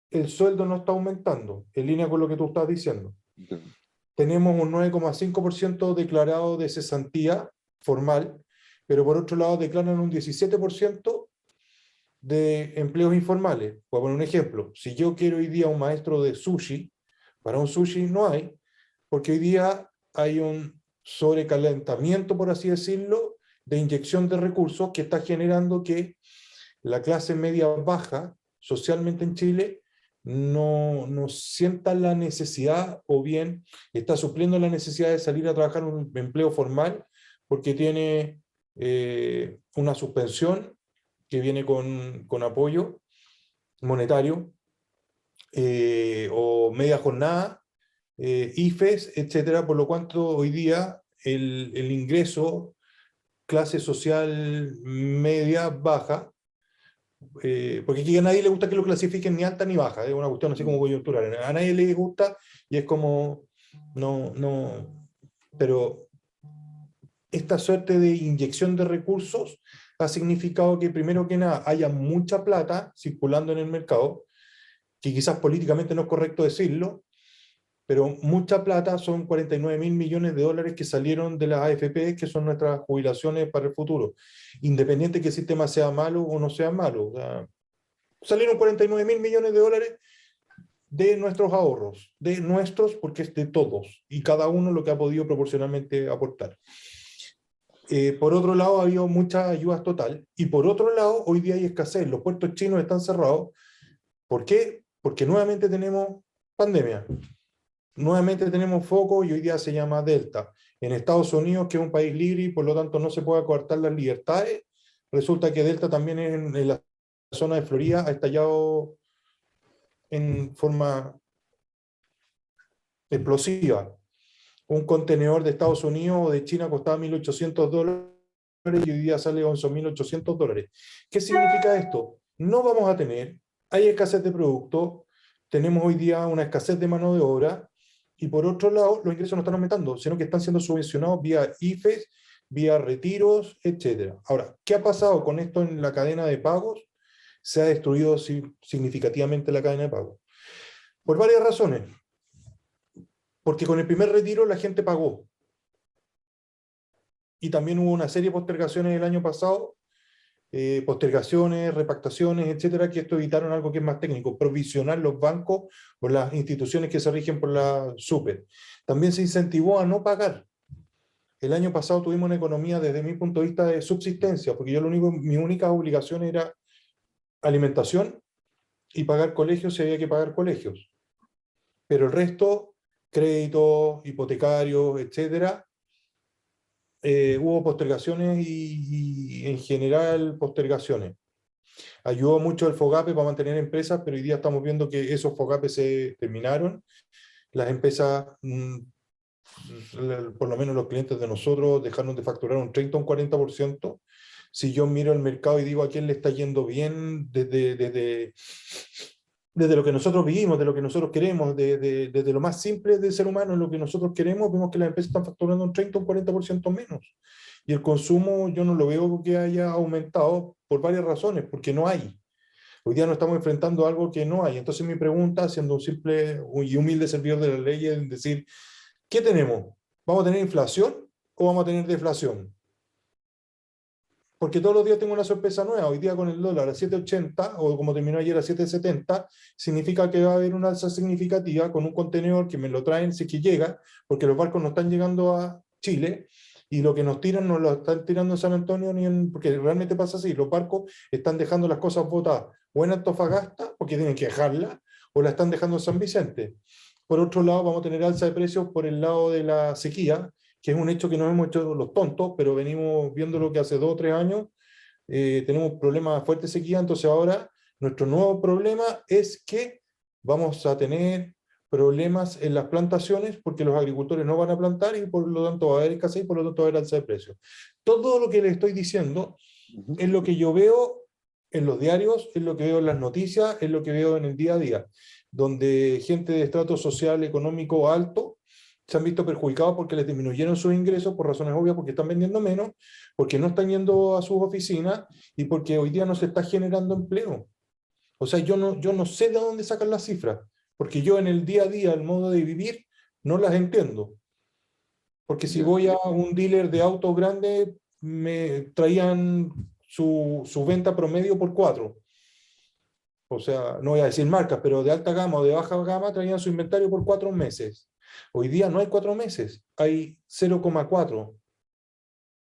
el sueldo no está aumentando, en línea con lo que tú estás diciendo. Tenemos un 9,5% declarado de cesantía formal, pero por otro lado declaran un 17% de empleos informales. Voy a poner un ejemplo. Si yo quiero hoy día un maestro de sushi, para un sushi no hay, porque hoy día hay un sobrecalentamiento, por así decirlo, de inyección de recursos que está generando que la clase media baja, socialmente en Chile, no sienta la necesidad, o bien está supliendo la necesidad de salir a trabajar en un empleo formal porque tiene una suspensión que viene con apoyo monetario, o media jornada, IFES, etcétera, por lo cuanto hoy día el ingreso, clase social media baja, porque aquí a nadie le gusta que lo clasifiquen ni alta ni baja, es una cuestión así como coyuntural, a nadie le gusta y es como, pero esta suerte de inyección de recursos ha significado que primero que nada haya mucha plata circulando en el mercado, que quizás políticamente no es correcto decirlo, pero mucha plata, son 49.000 millones de dólares que salieron de las AFP, que son nuestras jubilaciones para el futuro, independiente que el sistema sea malo o no sea malo. O sea, salieron 49.000 millones de dólares de nuestros ahorros, de nuestros porque es de todos, y cada uno lo que ha podido proporcionalmente aportar. Por otro lado, ha habido muchas ayudas total, y por otro lado, hoy día hay escasez, los puertos chinos están cerrados. ¿Por qué? Porque nuevamente tenemos pandemia, nuevamente tenemos foco, y hoy día se llama Delta. En Estados Unidos, que es un país libre y por lo tanto no se puede coartar las libertades, resulta que Delta también en la zona de Florida ha estallado en forma explosiva. Un contenedor de Estados Unidos o de China costaba $1.800 y hoy día sale $11.800. ¿Qué significa esto? No vamos a tener, hay escasez de productos, tenemos hoy día una escasez de mano de obra, y por otro lado los ingresos no están aumentando, sino que están siendo subvencionados vía IFES, vía retiros, etc. Ahora, ¿qué ha pasado con esto en la cadena de pagos? Se ha destruido significativamente la cadena de pagos. Por varias razones. Porque con el primer retiro la gente pagó. Y también hubo una serie de postergaciones el año pasado, postergaciones, repactaciones, etcétera, que esto evitaron algo que es más técnico, provisionar los bancos o las instituciones que se rigen por la SUPER. También se incentivó a no pagar. el año pasado tuvimos una economía desde mi punto de vista de subsistencia, porque yo mi única obligación era alimentación y pagar colegios si había que pagar colegios. Pero el resto, créditos, hipotecarios, etcétera, hubo postergaciones y en general postergaciones. Ayudó mucho el FOGAPE para mantener empresas, pero hoy día estamos viendo que esos FOGAPE se terminaron. Las empresas, por lo menos los clientes de nosotros, dejaron de facturar un 30 o un 40%. Si yo miro el mercado y digo a quién le está yendo bien desde lo que nosotros vivimos, de lo que nosotros queremos, desde lo más simple del ser humano, lo que nosotros queremos, vemos que las empresas están facturando un 30 o un 40% menos. Y el consumo yo no lo veo que haya aumentado por varias razones, porque no hay. Hoy día nos estamos enfrentando a algo que no hay. Entonces mi pregunta, siendo un simple y humilde servidor de la ley, es decir, ¿qué tenemos? ¿Vamos a tener inflación o vamos a tener deflación? Porque todos los días tengo una sorpresa nueva. Hoy día con el dólar a 7.80, o como terminó ayer a 7.70, significa que va a haber una alza significativa con un contenedor que me lo traen si es que llega, porque los barcos no están llegando a Chile, y lo que nos tiran no lo están tirando en San Antonio, porque realmente pasa así, los barcos están dejando las cosas botadas, o en Antofagasta, porque tienen que dejarlas, o la están dejando en San Vicente. Por otro lado, vamos a tener alza de precios por el lado de la sequía, que es un hecho que nos hemos hecho los tontos, pero venimos viendo lo que hace 2 o 3 años, tenemos problemas de fuerte sequía, entonces ahora nuestro nuevo problema es que vamos a tener problemas en las plantaciones porque los agricultores no van a plantar y por lo tanto va a haber escasez y por lo tanto va a haber alza de precios. Todo lo que les estoy diciendo es lo que yo veo en los diarios, es lo que veo en las noticias, es lo que veo en el día a día, donde gente de estrato social, económico alto, se han visto perjudicados porque les disminuyeron sus ingresos por razones obvias, porque están vendiendo menos, porque no están yendo a sus oficinas y porque hoy día no se está generando empleo. O sea, yo no sé de dónde sacan las cifras, porque yo en el día a día, el modo de vivir, no las entiendo. Porque si voy a un dealer de autos grandes, me traían su venta promedio por 4. O sea, no voy a decir marcas, pero de alta gama o de baja gama traían su inventario por 4 meses. Hoy día no hay 4 meses, hay 0,4.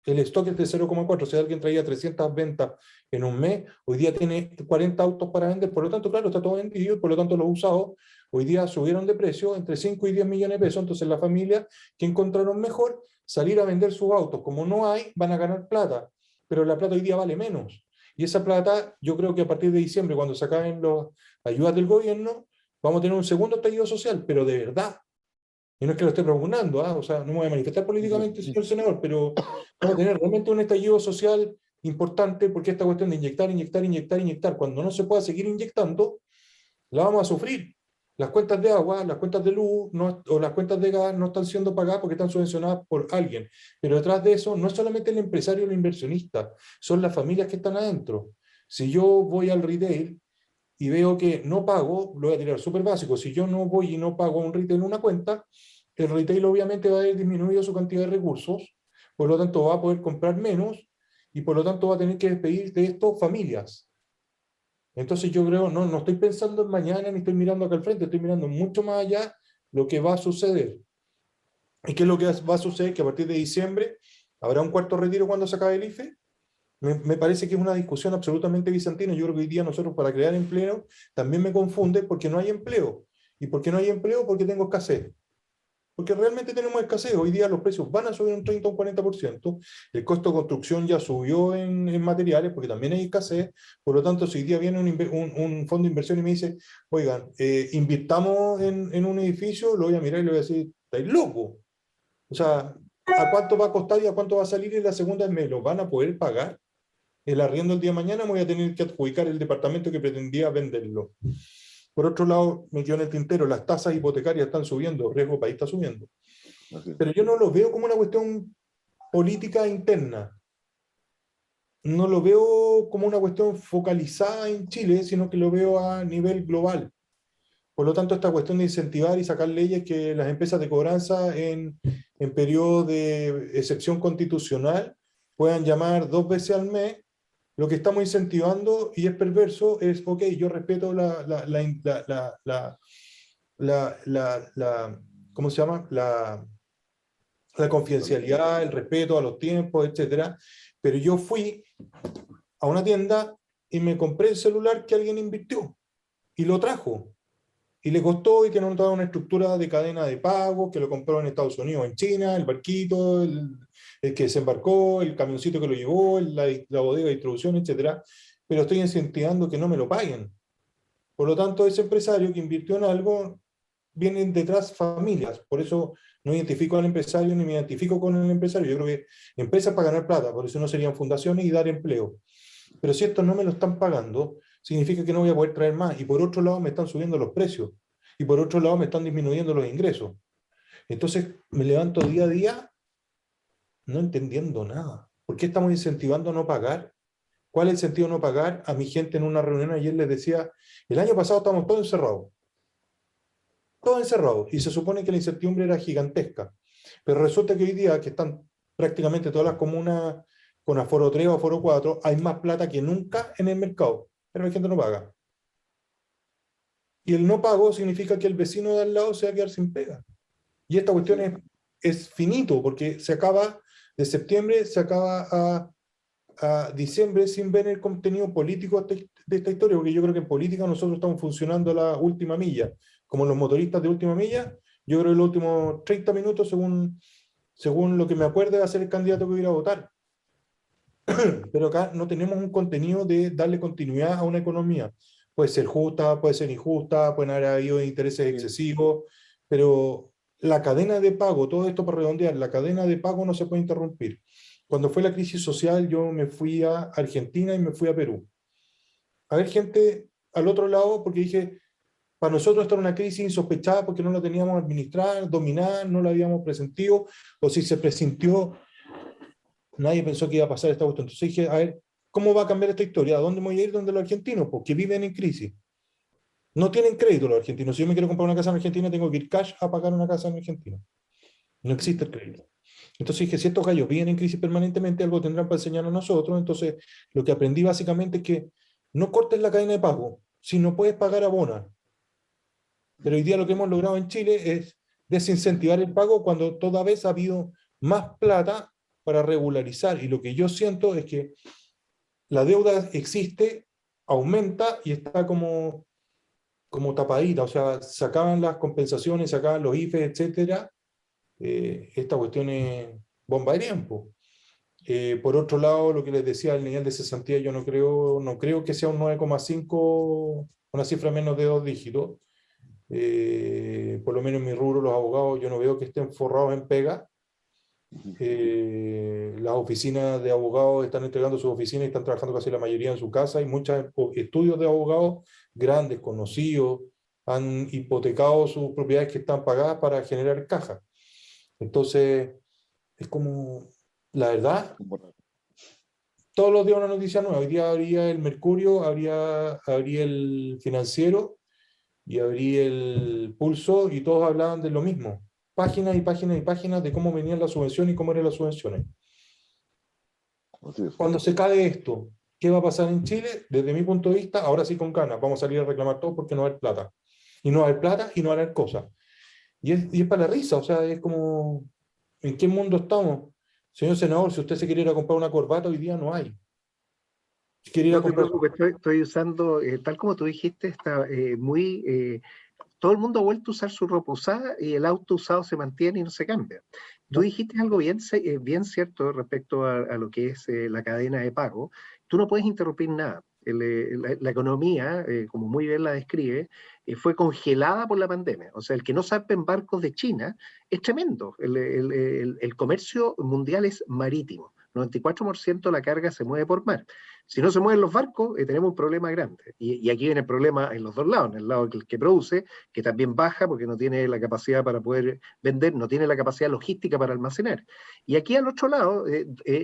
El stock es de 0,4. Si alguien traía 300 ventas en un mes, hoy día tiene 40 autos para vender. Por lo tanto, claro, está todo vendido, por lo tanto los usados hoy día subieron de precio entre 5 y 10 millones de pesos. Entonces la familia que encontraron mejor salir a vender sus autos. Como no hay, van a ganar plata, pero la plata hoy día vale menos. Y esa plata, yo creo que a partir de diciembre, cuando se acaben las ayudas del gobierno, vamos a tener un segundo estallido social, pero de verdad. Y no es que lo esté propugnando, o sea, no me voy a manifestar políticamente, señor senador, pero vamos a tener realmente un estallido social importante porque esta cuestión de inyectar, cuando no se pueda seguir inyectando, la vamos a sufrir. Las cuentas de agua, las cuentas de luz o las cuentas de gas no están siendo pagadas porque están subvencionadas por alguien. Pero detrás de eso no es solamente el empresario o el inversionista, son las familias que están adentro. Si yo voy al retail y veo que no pago, lo voy a tirar súper básico. Si yo no voy y no pago a un retail una cuenta, el retail obviamente va a haber disminuido su cantidad de recursos, por lo tanto va a poder comprar menos y por lo tanto va a tener que despedir de esto familias. Entonces yo creo, no estoy pensando en mañana ni estoy mirando acá al frente, estoy mirando mucho más allá lo que va a suceder. ¿Y qué es lo que va a suceder? Que a partir de diciembre habrá un cuarto retiro cuando se acabe el IFE. Me parece que es una discusión absolutamente bizantina. Yo creo que hoy día nosotros para crear empleo también me confunde porque no hay empleo. ¿Y por qué no hay empleo? Porque tengo escasez. Porque realmente tenemos escasez. Hoy día los precios van a subir un 30 o un 40%. El costo de construcción ya subió en materiales porque también hay escasez. Por lo tanto, si hoy día viene un fondo de inversión y me dice, oigan, invirtamos en un edificio, lo voy a mirar y le voy a decir, estáis locos. O sea, ¿a cuánto va a costar y a cuánto va a salir? Y la segunda, ¿me lo van a poder pagar? El arriendo el día de mañana me voy a tener que adjudicar el departamento que pretendía venderlo. Por otro lado, me quedo en el tintero, las tasas hipotecarias están subiendo, el riesgo país está subiendo. Pero yo no lo veo como una cuestión política interna. No lo veo como una cuestión focalizada en Chile, sino que lo veo a nivel global. Por lo tanto, esta cuestión de incentivar y sacar leyes que las empresas de cobranza en periodo de excepción constitucional puedan llamar 2 veces al mes, lo que estamos incentivando, y es perverso, es, ok, yo respeto ¿cómo se llama? la confidencialidad, el respeto a los tiempos, etcétera. Pero yo fui a una tienda y me compré el celular que alguien invirtió y lo trajo. Y le costó y tiene toda una estructura de cadena de pago, que lo compró en Estados Unidos, en China, el barquito, el que desembarcó, el camioncito que lo llevó, la bodega de distribución, etcétera. Pero estoy incentivando que no me lo paguen. Por lo tanto, ese empresario que invirtió en algo, vienen detrás familias. Por eso no identifico al empresario ni me identifico con el empresario. Yo creo que empresas para ganar plata, por eso no serían fundaciones y dar empleo. Pero si estos no me lo están pagando, significa que no voy a poder traer más. Y por otro lado me están subiendo los precios. Y por otro lado me están disminuyendo los ingresos. Entonces me levanto día a día no entendiendo nada. ¿Por qué estamos incentivando a no pagar? ¿Cuál es el sentido de no pagar? A mi gente en una reunión ayer les decía, el año pasado estábamos todos encerrados. Todos encerrados. Y se supone que la incertidumbre era gigantesca. Pero resulta que hoy día, que están prácticamente todas las comunas con aforo 3 o aforo 4, hay más plata que nunca en el mercado. Pero la gente no paga. Y el no pago significa que el vecino de al lado se va a quedar sin pega. Y esta cuestión es finito, porque se acaba de septiembre, se acaba a diciembre sin ver el contenido político de esta historia, porque yo creo que en política nosotros estamos funcionando a la última milla, como los motoristas de última milla. Yo creo que los últimos 30 minutos, según lo que me acuerde, va a ser el candidato que voy a ir a votar. Pero acá no tenemos un contenido de darle continuidad a una economía. Puede ser justa, puede ser injusta, pueden haber habido intereses excesivos, pero la cadena de pago, todo esto para redondear, la cadena de pago no se puede interrumpir. Cuando fue la crisis social, yo me fui a Argentina y me fui a Perú. A ver gente al otro lado, porque dije, para nosotros esta era una crisis insospechada porque no la teníamos administrada, dominada, no la habíamos presentido, o si se presintió, nadie pensó que iba a pasar esta cuestión. Entonces dije, a ver, ¿cómo va a cambiar esta historia? ¿A dónde voy a ir? ¿Dónde los argentinos? Porque viven en crisis. No tienen crédito los argentinos. Si yo me quiero comprar una casa en Argentina, tengo que ir cash a pagar una casa en Argentina. No existe el crédito. Entonces dije, si estos gallos viven en crisis permanentemente, algo tendrán para enseñar a nosotros. Entonces, lo que aprendí básicamente es que no cortes la cadena de pago. Si no puedes pagar, abona. Pero hoy día lo que hemos logrado en Chile es desincentivar el pago cuando toda vez ha habido más plata para regularizar. Y lo que yo siento es que la deuda existe, aumenta y está como tapadita. O sea, sacaban las compensaciones, sacaban los IFE, etcétera. Esta cuestión es bomba de tiempo. Por otro lado, lo que les decía, el nivel de cesantía, yo no creo que sea un 9,5, una cifra menos de 2 dígitos. Por lo menos en mi rubro, los abogados, yo no veo que estén forrados en pega. Las oficinas de abogados están entregando sus oficinas y están trabajando casi la mayoría en su casa. Hay muchos estudios de abogados grandes, conocidos, han hipotecado sus propiedades que están pagadas para generar caja. Entonces, es como, la verdad, todos los días una noticia nueva. Hoy día habría el Mercurio, habría el Financiero y habría el Pulso, y todos hablaban de lo mismo. Páginas y páginas y páginas de cómo venían las subvenciones y cómo eran las subvenciones. Cuando se cae esto, ¿qué va a pasar en Chile? Desde mi punto de vista, ahora sí con ganas, vamos a salir a reclamar todo porque no va a haber plata. Y no va a haber plata y no va a haber cosas. Y es para la risa, o sea, es como, ¿en qué mundo estamos? Señor senador, si usted se quiere ir a comprar una corbata, hoy día no hay. Si quiere ir a comprar... No te preocupes, estoy usando, tal como tú dijiste, está todo el mundo ha vuelto a usar su ropa usada y el auto usado se mantiene y no se cambia. Tú dijiste algo bien cierto respecto a lo que es la cadena de pago. Tú no puedes interrumpir nada. La economía, como muy bien la describe, fue congelada por la pandemia. O sea, el que no zarpen barcos de China es tremendo. El comercio mundial es marítimo. 94% de la carga se mueve por mar. Si no se mueven los barcos, tenemos un problema grande. Y aquí viene el problema en los dos lados. En el lado que produce, que también baja porque no tiene la capacidad para poder vender, no tiene la capacidad logística para almacenar. Y aquí al otro lado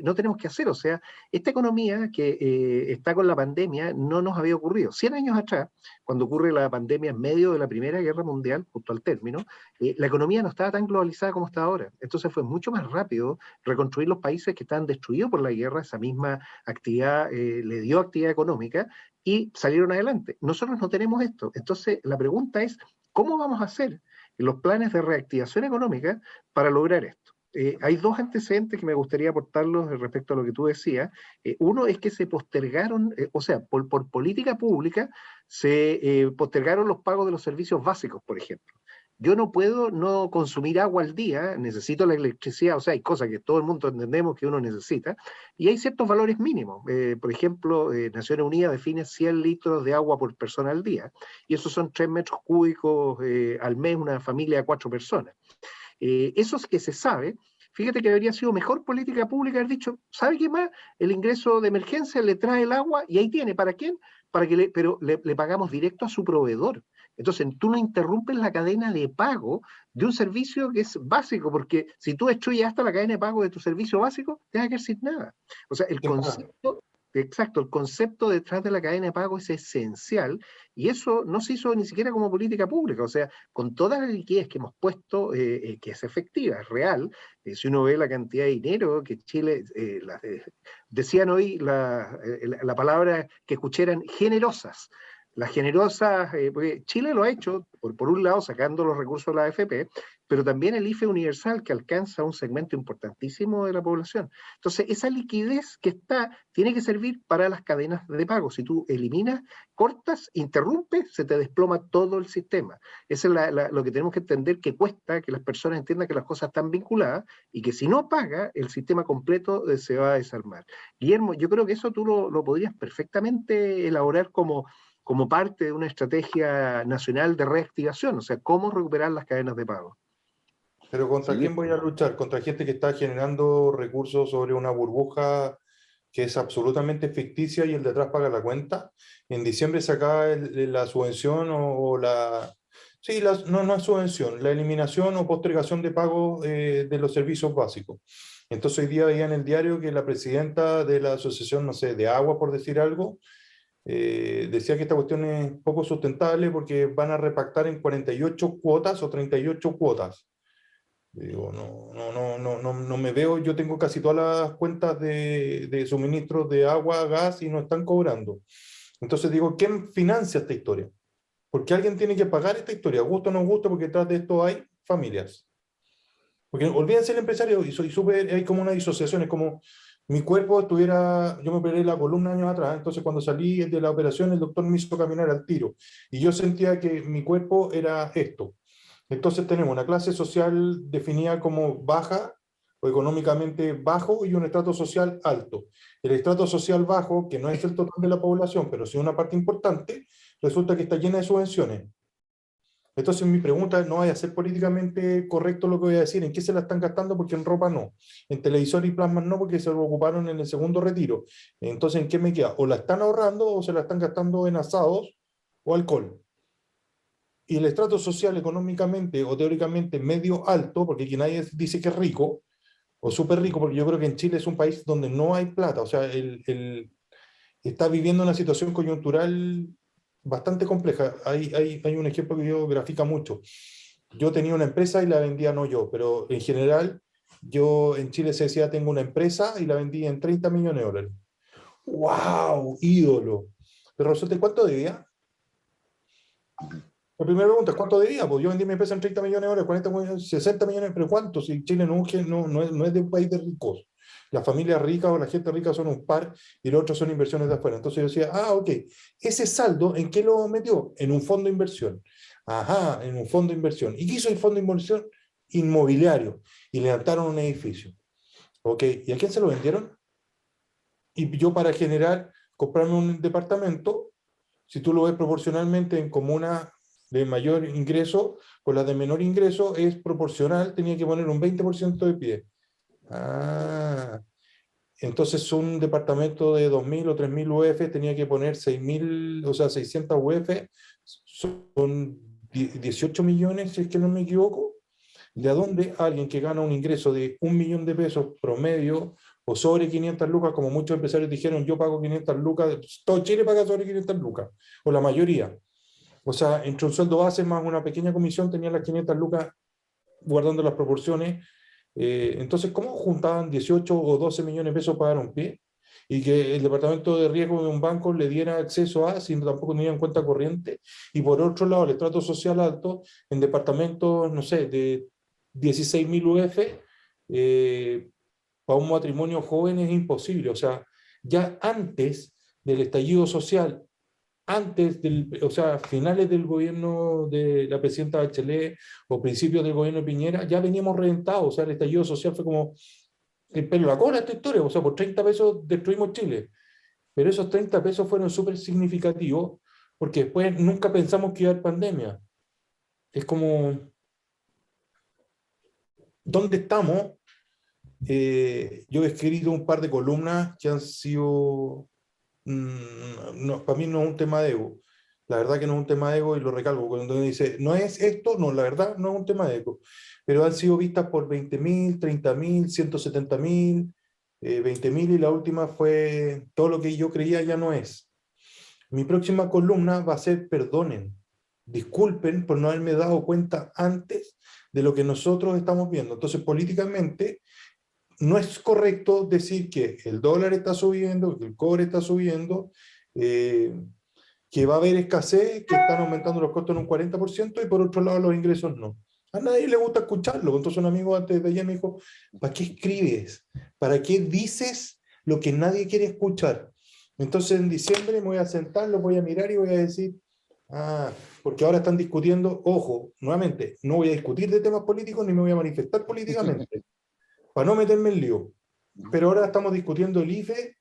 no tenemos que hacer. O sea, esta economía que está con la pandemia no nos había ocurrido. 100 años atrás, cuando ocurre la pandemia en medio de la Primera Guerra Mundial, justo al término, la economía no estaba tan globalizada como está ahora. Entonces fue mucho más rápido reconstruir los países que estaban destruidos por la guerra. Esa misma actividad le dio actividad económica y salieron adelante. Nosotros no tenemos esto. Entonces, la pregunta es, ¿cómo vamos a hacer los planes de reactivación económica para lograr esto? hay dos antecedentes que me gustaría aportarlos respecto a lo que tú decías. Uno es que se postergaron, o sea, por política pública, se postergaron los pagos de los servicios básicos, por ejemplo. Yo no puedo no consumir agua al día, necesito la electricidad, o sea, hay cosas que todo el mundo entendemos que uno necesita, y hay ciertos valores mínimos. Por ejemplo, Naciones Unidas define 100 litros de agua por persona al día, y esos son 3 metros cúbicos al mes, una familia de 4 personas. Eso es que se sabe. Fíjate que habría sido mejor política pública haber dicho, ¿sabe qué más? El ingreso de emergencia le trae el agua y ahí tiene, ¿para quién? Pero le pagamos directo a su proveedor. Entonces, tú no interrumpes la cadena de pago de un servicio que es básico, porque si tú destruyes hasta la cadena de pago de tu servicio básico, te vas a quedar sin nada. O sea, el concepto, exacto, el concepto detrás de la cadena de pago es esencial, y eso no se hizo ni siquiera como política pública. O sea, con toda la liquidez que hemos puesto, que es efectiva, es real, si uno ve la cantidad de dinero que Chile, decían hoy la palabra que escuché eran generosas. Las generosas, porque Chile lo ha hecho, por un lado, sacando los recursos de la AFP, pero también el IFE universal, que alcanza un segmento importantísimo de la población. Entonces, esa liquidez que está, tiene que servir para las cadenas de pago. Si tú eliminas, cortas, interrumpes, se te desploma todo el sistema. Eso es lo que tenemos que entender, que cuesta que las personas entiendan que las cosas están vinculadas y que si no paga, el sistema completo se va a desarmar. Guillermo, yo creo que eso tú lo podrías perfectamente elaborar como parte de una estrategia nacional de reactivación, o sea, cómo recuperar las cadenas de pago. Pero ¿contra quién voy a luchar? ¿Contra gente que está generando recursos sobre una burbuja que es absolutamente ficticia y el de atrás paga la cuenta? En diciembre se acaba la subvención o la... Sí, no es subvención, la eliminación o postergación de pago de los servicios básicos. Entonces hoy día veía en el diario que la presidenta de la asociación, no sé, de agua, por decir algo, decía que esta cuestión es poco sustentable porque van a repactar en 48 cuotas o 38 cuotas. Digo, no me veo, yo tengo casi todas las cuentas de suministros de agua, gas y no están cobrando. Entonces digo, ¿quién financia esta historia? Porque alguien tiene que pagar esta historia, gusto o no gusto, porque detrás de esto hay familias. Porque olvídense el empresario, y soy súper, hay como una disociación, es como mi cuerpo estuviera, yo me operé la columna años atrás, entonces cuando salí de la operación el doctor me hizo caminar al tiro, y yo sentía que mi cuerpo era esto. Entonces tenemos una clase social definida como baja o económicamente bajo y un estrato social alto. El estrato social bajo, que no es el total de la población, pero sí una parte importante, resulta que está llena de subvenciones. Entonces mi pregunta no vaya a ser políticamente correcto lo que voy a decir, ¿en qué se la están gastando? Porque en ropa no, en televisor y plasmas no, porque se lo ocuparon en el segundo retiro. Entonces, ¿en qué me queda? O la están ahorrando o se la están gastando en asados o alcohol. Y el estrato social económicamente o teóricamente medio alto, porque aquí nadie dice que es rico o súper rico, porque yo creo que en Chile es un país donde no hay plata, o sea, está viviendo una situación coyuntural bastante compleja. Hay un ejemplo que yo grafica mucho. Yo tenía una empresa y la vendía no yo, pero en general yo en Chile se decía tengo una empresa y la vendí en 30 millones de dólares. ¡Wow! Ídolo. Pero resulta, ¿cuánto debía? La primera pregunta es ¿cuánto debía? Pues yo vendí mi empresa en 30 millones de dólares, 40 millones, 60 millones, pero ¿cuánto? Si Chile no es de un país de ricos. Las familias ricas o la gente rica son un par y los otros son inversiones de afuera. Entonces yo decía, ok, ese saldo, ¿en qué lo metió? En un fondo de inversión. Ajá, en un fondo de inversión. ¿Y qué hizo el fondo de inversión? Inmobiliario. Y levantaron un edificio. Ok, ¿y a quién se lo vendieron? Y yo para generar, comprarme un departamento, si tú lo ves proporcionalmente en comunas de mayor ingreso, con las de menor ingreso es proporcional, tenía que poner un 20% de pie. Ah, entonces un departamento de 2.000 o 3.000 UF tenía que poner 6.000, o sea, 600 UF, son 18 millones, si es que no me equivoco. ¿De dónde alguien que gana un ingreso de 1 millón de pesos promedio o sobre 500 lucas, como muchos empresarios dijeron, yo pago 500 lucas, todo Chile paga sobre 500 lucas, o la mayoría? O sea, entre un sueldo base más una pequeña comisión tenía las 500 lucas guardando las proporciones. Entonces, ¿cómo juntaban 18 o 12 millones de pesos para dar un pie? Y que el departamento de riesgo de un banco le diera acceso a, si tampoco tenían cuenta corriente. Y por otro lado, el estrato social alto, en departamentos, no sé, de 16.000 UF, para un matrimonio joven es imposible. O sea, ya antes del estallido social, o sea, finales del gobierno de la presidenta Bachelet o principios del gobierno de Piñera, ya veníamos reventados. O sea, el estallido social fue como el pelo a la cola esta historia. O sea, por 30 pesos destruimos Chile. Pero esos 30 pesos fueron súper significativos porque después nunca pensamos que iba a haber pandemia. Es como, ¿dónde estamos? Yo he escrito un par de columnas que han sido, no, para mí no es un tema de ego. La verdad que no es un tema de ego y lo recalco. Cuando uno dice, no es esto, no, la verdad no es un tema de ego. Pero han sido vistas por 20.000, 30.000, 170.000, 20.000 y la última fue todo lo que yo creía ya no es. Mi próxima columna va a ser perdonen, disculpen por no haberme dado cuenta antes de lo que nosotros estamos viendo. Entonces, políticamente, no es correcto decir que el dólar está subiendo, que el cobre está subiendo, que va a haber escasez, que están aumentando los costos en un 40% y por otro lado los ingresos no. A nadie le gusta escucharlo. Entonces un amigo antes de ayer me dijo, ¿para qué escribes? ¿Para qué dices lo que nadie quiere escuchar? Entonces en diciembre me voy a sentar, lo voy a mirar y voy a decir, porque ahora están discutiendo, ojo, nuevamente, no voy a discutir de temas políticos ni me voy a manifestar políticamente, para no meterme en lío. Pero ahora estamos discutiendo el IFE,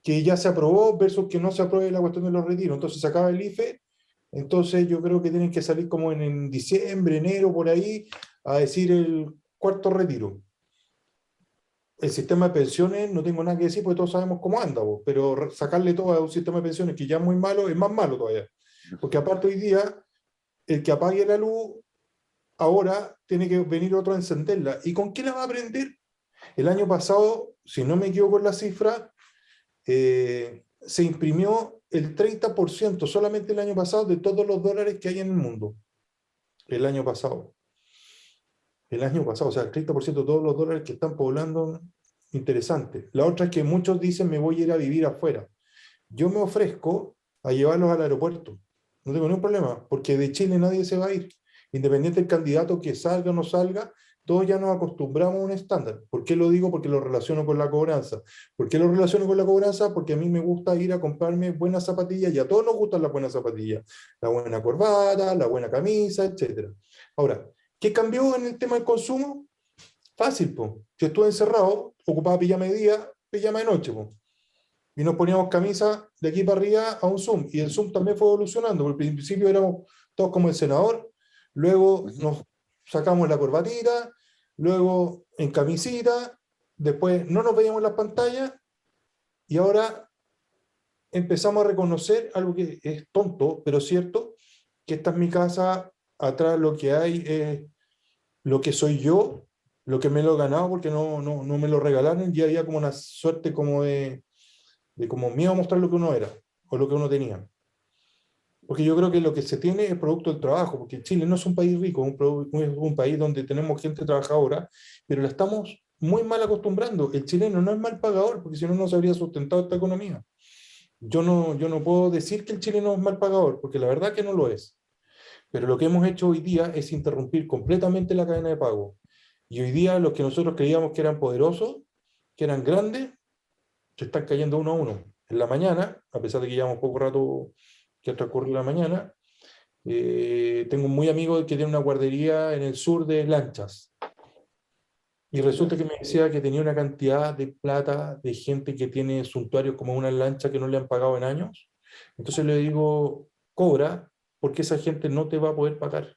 que ya se aprobó versus que no se apruebe la cuestión de los retiros. Entonces se acaba el IFE, entonces yo creo que tienen que salir como en diciembre, enero, por ahí, a decir el cuarto retiro. El sistema de pensiones, no tengo nada que decir porque todos sabemos cómo anda, pero sacarle todo a un sistema de pensiones que ya es muy malo, es más malo todavía. Porque aparte hoy día, el que apague la luz, ahora tiene que venir otro a encenderla. ¿Y con qué la va a prender? El año pasado, si no me equivoco en la cifra, se imprimió el 30% solamente el año pasado de todos los dólares que hay en el mundo. El año pasado. O sea, el 30% de todos los dólares que están poblando, interesante. La otra es que muchos dicen me voy a ir a vivir afuera. Yo me ofrezco a llevarlos al aeropuerto. No tengo ningún problema, porque de Chile nadie se va a ir. Independiente del candidato que salga o no salga, todos ya nos acostumbramos a un estándar. ¿Por qué lo digo? Porque lo relaciono con la cobranza. ¿Por qué lo relaciono con la cobranza? Porque a mí me gusta ir a comprarme buenas zapatillas, y a todos nos gustan las buenas zapatillas. La buena corbata, la buena camisa, etc. Ahora, ¿qué cambió en el tema del consumo? Fácil, po. Si estuve encerrado, ocupaba pijama de día, pijama de noche, po. Y nos poníamos camisa de aquí para arriba a un Zoom. Y el Zoom también fue evolucionando. Porque al principio éramos todos como el senador, luego nos sacamos la corbatita, luego en camisita, después no nos veíamos en las pantallas, y ahora empezamos a reconocer algo que es tonto, pero cierto, que esta es mi casa, atrás lo que hay es lo que soy yo, lo que me lo he ganado porque no me lo regalaron, y había como una suerte como de como miedo a mostrar lo que uno era, o lo que uno tenía. Porque yo creo que lo que se tiene es producto del trabajo, porque Chile no es un país rico, es un país donde tenemos gente trabajadora, pero la estamos muy mal acostumbrando. El chileno no es mal pagador, porque si no, no se habría sustentado esta economía. Yo no puedo decir que el chileno es mal pagador, porque la verdad que no lo es. Pero lo que hemos hecho hoy día es interrumpir completamente la cadena de pago. Y hoy día los que nosotros creíamos que eran poderosos, que eran grandes, se están cayendo uno a uno. En la mañana, a pesar de que llevamos poco rato que transcurre la mañana, tengo un muy amigo que tiene una guardería en el sur de lanchas. Y resulta que me decía que tenía una cantidad de plata de gente que tiene suntuarios como una lancha que no le han pagado en años. Entonces le digo, cobra, porque esa gente no te va a poder pagar.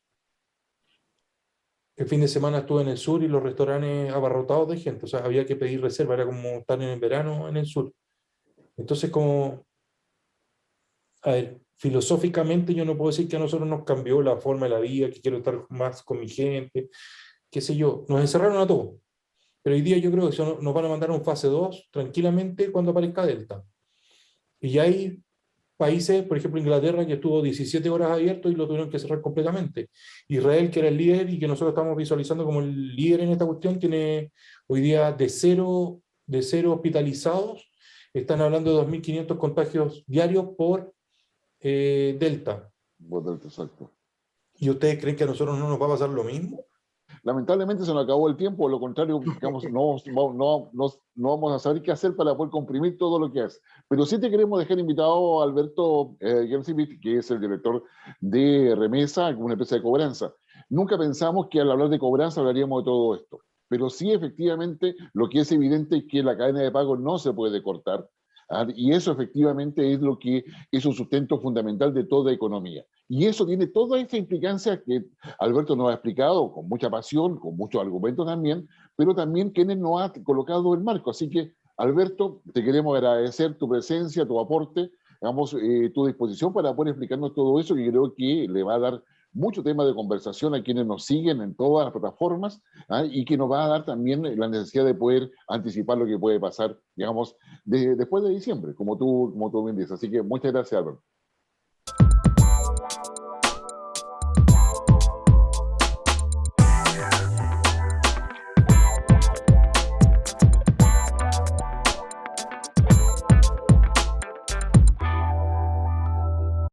El fin de semana estuve en el sur y los restaurantes abarrotados de gente, o sea, había que pedir reserva, era como estar en el verano en el sur. Entonces, como, a ver, filosóficamente yo no puedo decir que a nosotros nos cambió la forma de la vida, que quiero estar más con mi gente, qué sé yo, nos encerraron a todos. Pero hoy día yo creo que nos van a mandar a un fase 2 tranquilamente cuando aparezca Delta. Y ya hay países, por ejemplo Inglaterra, que estuvo 17 horas abierto y lo tuvieron que cerrar completamente. Israel, que era el líder y que nosotros estamos visualizando como el líder en esta cuestión, tiene hoy día de cero hospitalizados. Están hablando de 2.500 contagios diarios por Delta. Por Delta, exacto. ¿Y ustedes creen que a nosotros no nos va a pasar lo mismo? lamentablemente se nos acabó el tiempo, o lo contrario, digamos, no vamos a saber qué hacer para poder comprimir todo lo que hace. Pero sí te queremos dejar invitado a Alberto Gersivit, que es el director de Remesa, una empresa de cobranza. Nunca pensamos que al hablar de cobranza hablaríamos de todo esto, pero sí efectivamente lo que es evidente es que la cadena de pago no se puede cortar. Y eso efectivamente es lo que es un sustento fundamental de toda economía. Y eso tiene toda esa implicancia que Alberto nos ha explicado con mucha pasión, con muchos argumentos también, pero también quienes nos ha colocado el marco. Así que, Alberto, te queremos agradecer tu presencia, tu aporte, digamos, tu disposición para poder explicarnos todo eso, que creo que le va a dar mucho tema de conversación a quienes nos siguen en todas las plataformas, y que nos va a dar también la necesidad de poder anticipar lo que puede pasar, digamos, después de diciembre, como tú bien dices. Así que muchas gracias, Alberto.